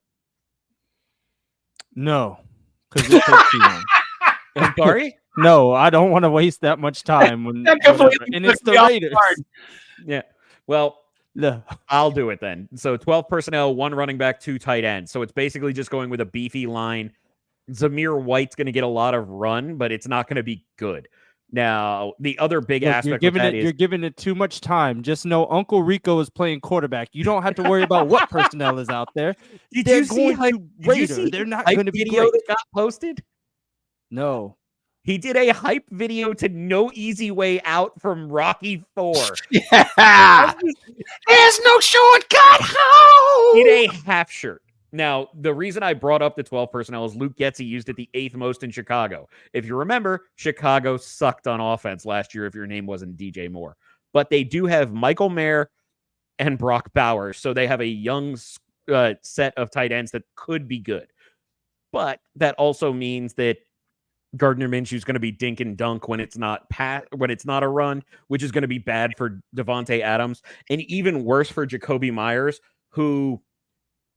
No, because it takes too long. I'm sorry? No, I don't want to waste that much time when That completely and it's took me the off Raiders. guard. Yeah. Well, No. I'll do it then. So 12 personnel, 1 running back, 2 tight ends. So it's basically just going with a beefy line. Zamir White's going to get a lot of run, but it's not going to be good. Now, the other big Look, aspect of that is you're giving it too much time. Just know Uncle Rico is playing quarterback. You don't have to worry about what personnel is out there. Did They're you see going to Raider. They're not going to be video great. that got posted? No. He did a hype video to No Easy Way Out from Rocky 4. Yeah. There's no shortcut home. In a half shirt. Now, the reason I brought up the 12 personnel is Luke Getsy used it the 8th most in Chicago. If you remember, Chicago sucked on offense last year if your name wasn't DJ Moore. But they do have Michael Mayer and Brock Bowers, so they have a young set of tight ends that could be good. But that also means that Gardner Minshew is going to be dink and dunk when it's not a run, which is going to be bad for Devontae Adams, and even worse for Jacoby Myers, who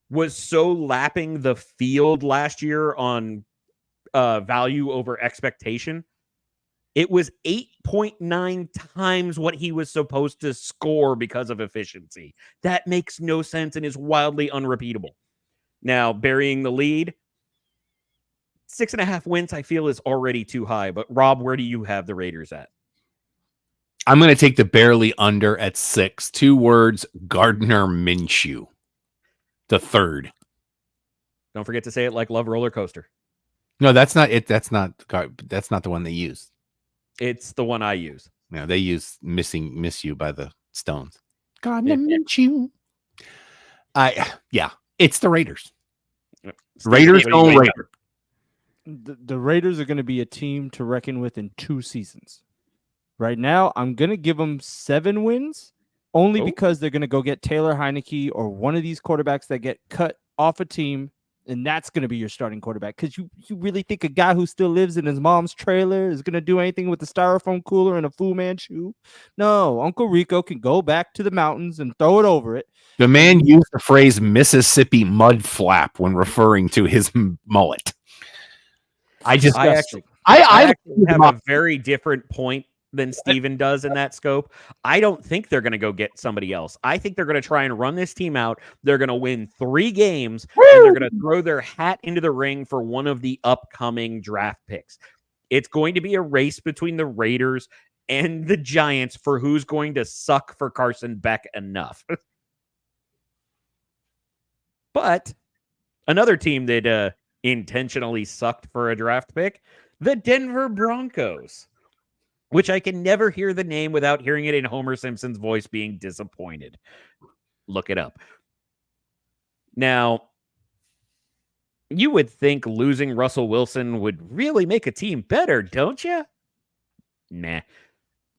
was so lapping the field last year on value over expectation. It was 8.9 times what he was supposed to score because of efficiency. That makes no sense and is wildly unrepeatable. Now, burying the lead, 6.5 wins, I feel, is already too high. But Rob, where do you have the Raiders at? I'm going to take the barely under at 6. 2 words, Gardner Minshew. The third. Don't forget to say it like Love Roller Coaster. No, that's not it. That's not the one they use. It's the one I use. No, they use Miss You by the Stones. Gardner Minshew. Yeah, it's the Raiders. Raiders don't Raiders. The Raiders are going to be a team to reckon with in 2 seasons. Right now, I'm going to give them 7 wins. Only because they're going to go get Taylor Heineke or one of these quarterbacks that get cut off a team, and that's going to be your starting quarterback. Because you really think a guy who still lives in his mom's trailer is going to do anything with the styrofoam cooler and a Fu Manchu? No, Uncle Rico can go back to the mountains and throw it over it. The man used the phrase Mississippi mud flap when referring to his mullet. I actually have a very different point than Steven does in that scope. I don't think they're going to go get somebody else. I think they're going to try and run this team out. They're going to win 3 games, and they're going to throw their hat into the ring for one of the upcoming draft picks. It's going to be a race between the Raiders and the Giants for who's going to suck for Carson Beck enough. But another team that intentionally sucked for a draft pick, the Denver Broncos, which I can never hear the name without hearing it in Homer Simpson's voice being disappointed. Look it up. Now, you would think losing Russell Wilson would really make a team better, don't you? Nah.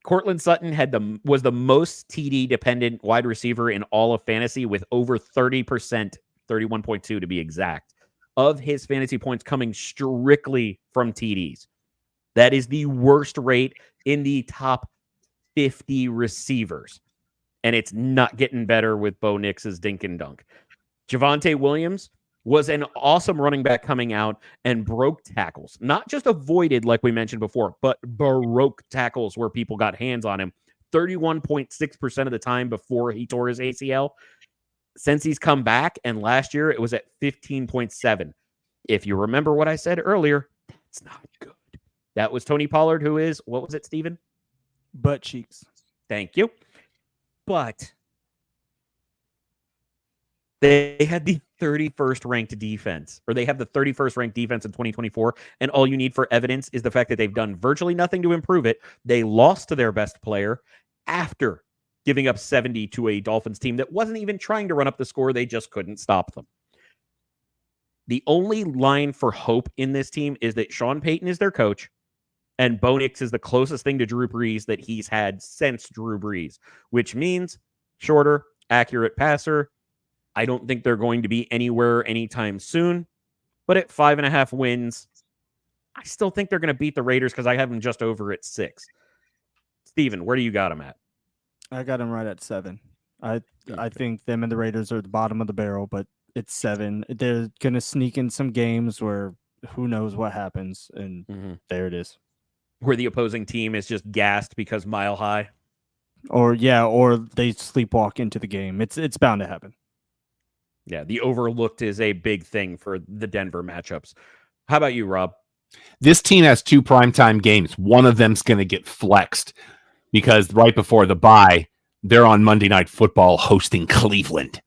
Cortland Sutton was the most TD-dependent wide receiver in all of fantasy with over 30%, 31.2 to be exact, of his fantasy points coming strictly from TDs. That is the worst rate in the top 50 receivers. And it's not getting better with Bo Nix's dink and dunk. Javonte Williams was an awesome running back coming out and broke tackles. Not just avoided, like we mentioned before, but broke tackles where people got hands on him 31.6% of the time before he tore his ACL. Since he's come back, and last year it was at 15.7. If you remember what I said earlier, that's not good. That was Tony Pollard, who is, what was it, Steven? Butt cheeks. Thank you. But they had the 31st ranked defense, or they have the 31st ranked defense in 2024. And all you need for evidence is the fact that they've done virtually nothing to improve it. They lost to their best player after giving up 70 to a Dolphins team that wasn't even trying to run up the score. They just couldn't stop them. The only line for hope in this team is that Sean Payton is their coach, and Bo Nix is the closest thing to Drew Brees that he's had since Drew Brees, which means shorter, accurate passer. I don't think they're going to be anywhere anytime soon. But at 5.5 wins, I still think they're going to beat the Raiders because I have them just over at 6. Steven, where do you got them at? I got them right at 7. I think them and the Raiders are at the bottom of the barrel, but it's 7. They're gonna sneak in some games where who knows what happens, and there it is. Where the opposing team is just gassed because Mile High. Or they sleepwalk into the game. It's bound to happen. Yeah, the overlooked is a big thing for the Denver matchups. How about you, Rob? This team has 2 primetime games. One of them's going to get flexed because right before the bye, they're on Monday Night Football hosting Cleveland.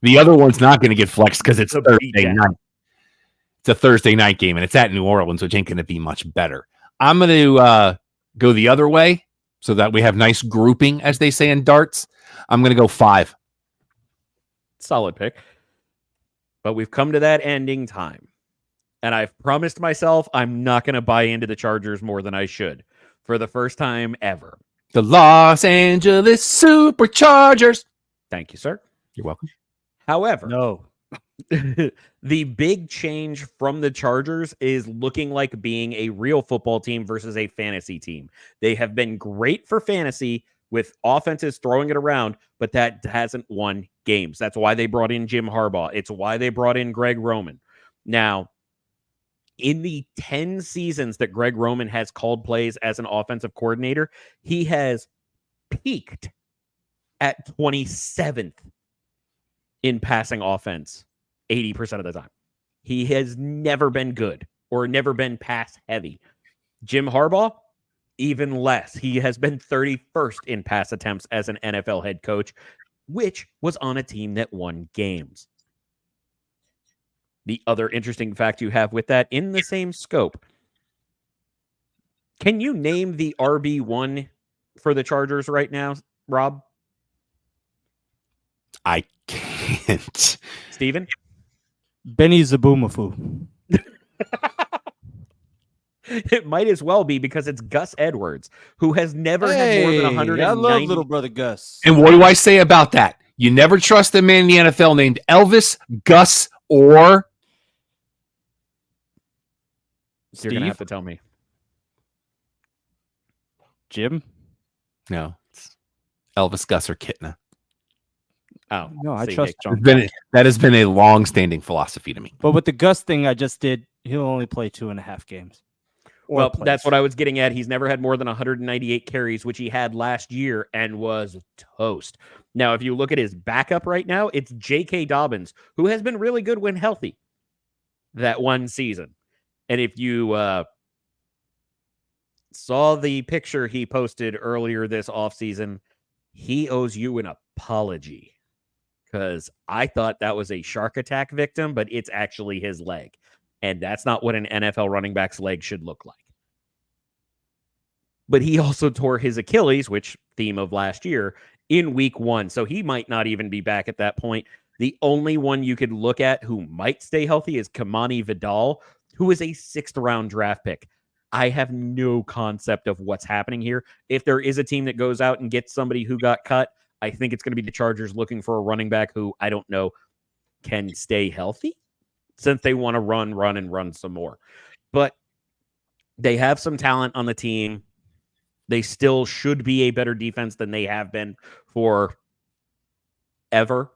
The other one's not going to get flexed because it's Thursday night. It's a Thursday night game, and it's at New Orleans, which ain't going to be much better. I'm going to go the other way so that we have nice grouping, as they say in darts. I'm going to go 5. Solid pick. But we've come to that ending time. And I've promised myself I'm not going to buy into the Chargers more than I should for the first time ever. The Los Angeles Superchargers. Thank you, sir. You're welcome. However, No. the big change from the Chargers is looking like being a real football team versus a fantasy team. They have been great for fantasy with offenses throwing it around, but that hasn't won games. That's why they brought in Jim Harbaugh. It's why they brought in Greg Roman. Now, in the 10 seasons that Greg Roman has called plays as an offensive coordinator, he has peaked at 27th in passing offense 80% of the time. He has never been good or never been pass heavy. Jim Harbaugh, even less. He has been 31st in pass attempts as an NFL head coach, which was on a team that won games. The other interesting fact you have with that in the same scope. Can you name the RB1 for the Chargers right now, Rob? I can't. Steven? Benny Zabumafu. It might as well be because it's Gus Edwards, who has never had more than 190. I love little brother Gus. And what do I say about that? You never trust a man in the NFL named Elvis, Gus, or You're going to have to tell me. Jim? No, it's Elvis, Gus, or Kitna. Oh, No, I see, trust John. That has been a long-standing philosophy to me. But with the Gus thing I just did, he'll only play 2.5 games. Well, that's what I was getting at. He's never had more than 198 carries, which he had last year and was toast. Now, if you look at his backup right now, it's J.K. Dobbins, who has been really good when healthy that one season. And if you saw the picture he posted earlier this offseason, he owes you an apology because I thought that was a shark attack victim, but it's actually his leg. And that's not what an NFL running back's leg should look like. But he also tore his Achilles, which theme of last year, in week 1. So he might not even be back at that point. The only one you could look at who might stay healthy is Kamani Vidal, who is a 6th round draft pick. I have no concept of what's happening here. If there is a team that goes out and gets somebody who got cut, I think it's going to be the Chargers looking for a running back who, I don't know, can stay healthy since they want to run some more. But they have some talent on the team. They still should be a better defense than they have been for ever.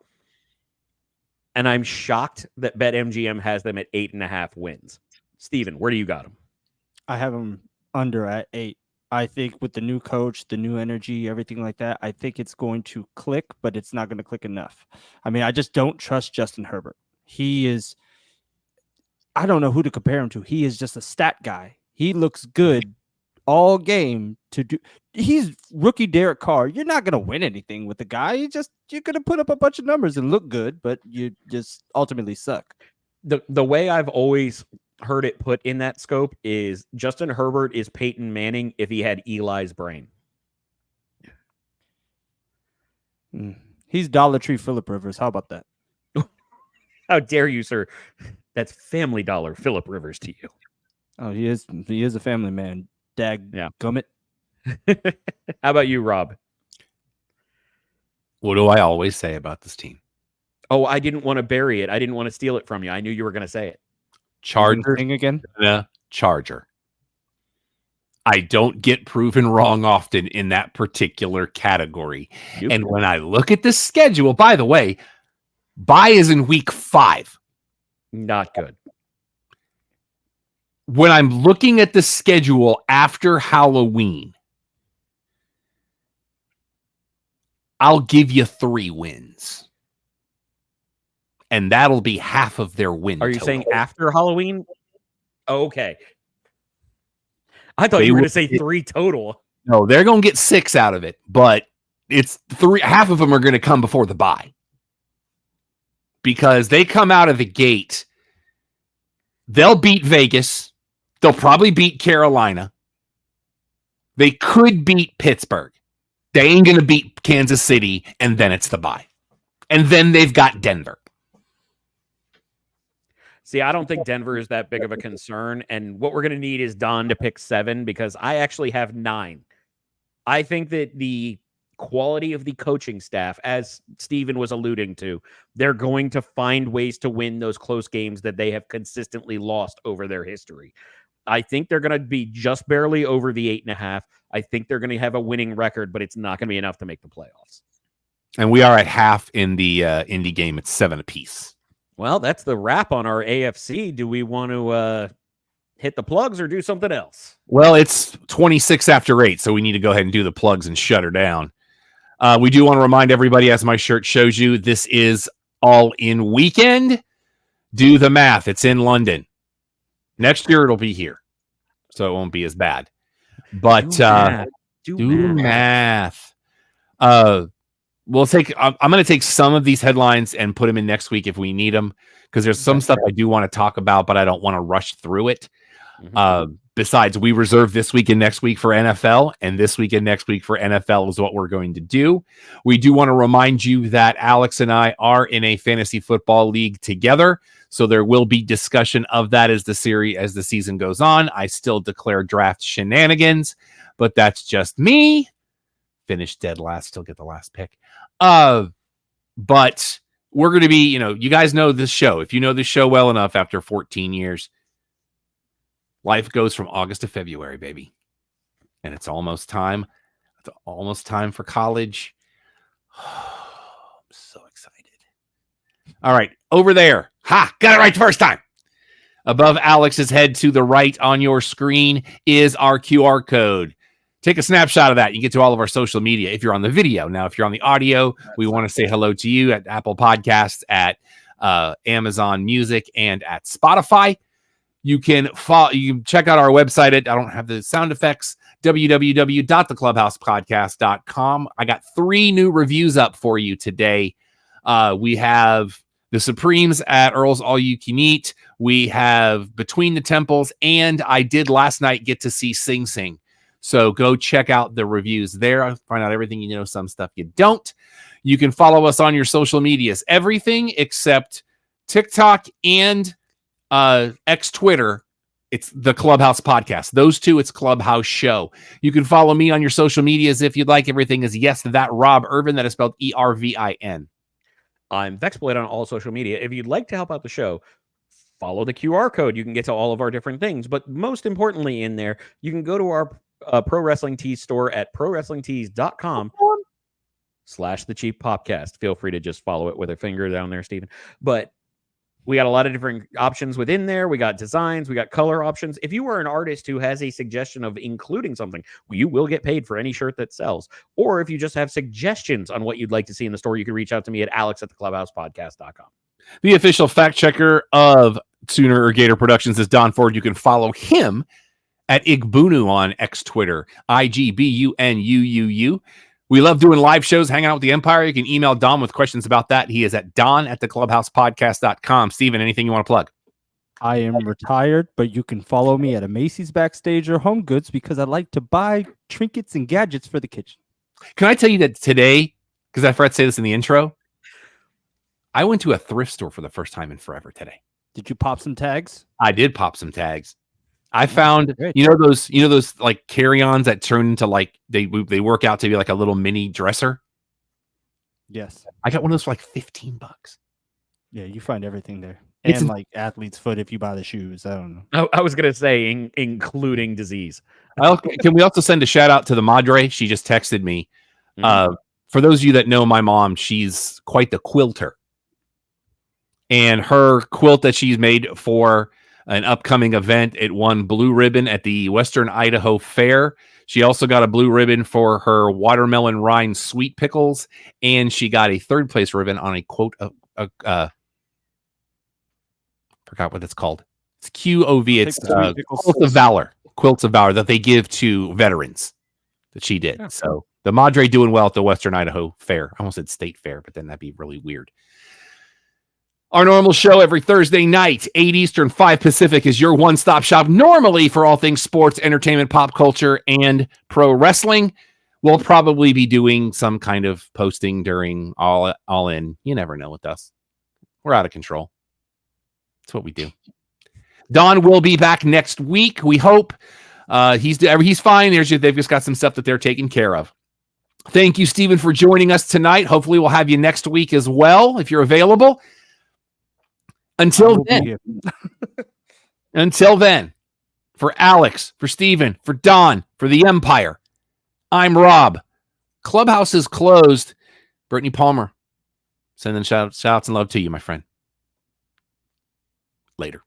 And I'm shocked that BetMGM has them at 8.5 wins. Steven, where do you got them? I have them under at 8. I think with the new coach, the new energy, everything like that, I think it's going to click, but it's not going to click enough. I mean, I just don't trust Justin Herbert. He is, I don't know who to compare him to. He is just a stat guy. He looks good all game to do. He's rookie Derek Carr. You're not going to win anything with the guy. You're going to put up a bunch of numbers and look good, but you just ultimately suck. The way I've always heard it put in that scope is Justin Herbert is Peyton Manning if he had Eli's brain. He's Dollar Tree Phillip Rivers. How about that? How dare you, sir? That's Family Dollar Phillip Rivers to you. Oh, he is a family man. Dag gummit. How about you, Rob? What do I always say about this team? Oh, I didn't want to bury it. I didn't want to steal it from you. I knew you were going to say it. Charger again. Charger. I don't get proven wrong often in that particular category. And when I look at the schedule, by the way, bye is in week 5. Not good. When I'm looking at the schedule after Halloween, I'll give you 3 wins. And that'll be half of their win. Are you total. saying after Halloween? Oh, okay. I thought you were going to say 3 total. No, they're going to get 6 out of it, but it's 3. Half of them are going to come before the bye because they come out of the gate. They'll beat Vegas. They'll probably beat Carolina. They could beat Pittsburgh. They ain't going to beat Kansas City, and then it's the bye. And then they've got Denver. See, I don't think Denver is that big of a concern. And what we're going to need is Don to pick 7 because I actually have 9. I think that the quality of the coaching staff, as Steven was alluding to, they're going to find ways to win those close games that they have consistently lost over their history. I think they're going to be just barely over the 8.5. I think they're going to have a winning record, but it's not going to be enough to make the playoffs. And we are at half in the Indy game. It's 7 apiece. Well, that's the wrap on our AFC. Do we want to hit the plugs or do something else? Well, it's 26 after 8, so we need to go ahead and do the plugs and shut her down. We do want to remind everybody, as my shirt shows you, this is All In Weekend. Do the math. It's in London. Next year, it'll be here, so it won't be as bad. But do math. We'll take. I'm going to take some of these headlines and put them in next week if we need them, because there's some stuff I do want to talk about, but I don't want to rush through it. Besides, we reserve this week and next week for NFL, and this week and next week for NFL is what we're going to do. We do want to remind you that Alex and I are in a fantasy football league together, so there will be discussion of that as the season goes on. I still declare draft shenanigans, but that's just me. Finish dead last, still get the last pick. But we're going to be, you guys know this show. If you know this show well enough after 14 years, life goes from August to February, baby. And it's almost time. It's almost time for college. I'm so excited. All right, over there. Ha! Got it right the first time. Above Alex's head to the right on your screen is our QR code. Take a snapshot of that. You can get to all of our social media if you're on the video. Now, if you're on the audio, we want to say hello to you at Apple Podcasts, at Amazon Music, and at Spotify. You can check out our website at, I don't have the sound effects, www.theclubhousepodcast.com. I got 3 new reviews up for you today. We have the Supremes at Earl's All You Can Eat. We have Between the Temples, and I did last night get to see Sing Sing. So go check out the reviews there. Find out everything you know, some stuff you don't. You can follow us on your social medias. Everything except TikTok and X Twitter. It's the Clubhouse Podcast. Those 2, it's Clubhouse Show. You can follow me on your social medias if you'd like. Everything is Yes That Rob Irvin. That is spelled ERVIN. I'm Vexploit on all social media. If you'd like to help out the show, follow the QR code. You can get to all of our different things. But most importantly in there, you can go to our Pro Wrestling Tees store at prowrestlingtees.com/the-cheap-popcast. Feel free to just follow it with a finger down there, Steven. But we got a lot of different options within there. We got designs. We got color options. If you are an artist who has a suggestion of including something, you will get paid for any shirt that sells. Or if you just have suggestions on what you'd like to see in the store, you can reach out to me at alex@theclubhousepodcast.com. The official fact checker of Sooner or Gator Productions is Don Ford. You can follow him at Igbunu on X Twitter, IGBUNUUU. We love doing live shows, hanging out with the Empire. You can email Don with questions about that. He is at don@theclubhousepodcast.com. Steven, anything you want to plug? I am retired, but you can follow me at a Macy's Backstage or Home Goods because I like to buy trinkets and gadgets for the kitchen. Can I tell you that today, because I forgot to say this in the intro, I went to a thrift store for the first time in forever today. Did you pop some tags? I did pop some tags. I found, those like carry-ons that turn into like they work out to be like a little mini dresser. Yes. I got one of those for like $15. Yeah, you find everything there. It's And a- like athlete's foot if you buy the shoes. I don't know. I was gonna say including disease. Can we also send a shout out to the Madre? She just texted me. Mhm. For those of you that know my mom, she's quite the quilter. And her quilt that she's made for an upcoming event, it won blue ribbon at the Western Idaho Fair. She also got a blue ribbon for her watermelon rind sweet pickles, and she got a third place ribbon on a quote. Forgot what it's called. It's QOV. It's Sweet pickles. Quilts of Valor. Quilts of Valor that they give to veterans. That she did. Yeah. So the Madre doing well at the Western Idaho Fair. I almost said State Fair, but then that'd be really weird. Our normal show every Thursday night, 8 Eastern, 5 Pacific, is your one-stop shop normally for all things sports, entertainment, pop culture, and pro wrestling. We'll probably be doing some kind of posting during all in. You never know with us. We're out of control. That's what we do. Don will be back next week. We hope he's fine. They've just got some stuff that they're taking care of. Thank you, Stephen, for joining us tonight. Hopefully we'll have you next week as well if you're available. Until then, for Alex, for Steven, for Don, for the Empire, I'm Rob. Clubhouse is closed. Brittany Palmer, sending shout outs and love to you, my friend. Later.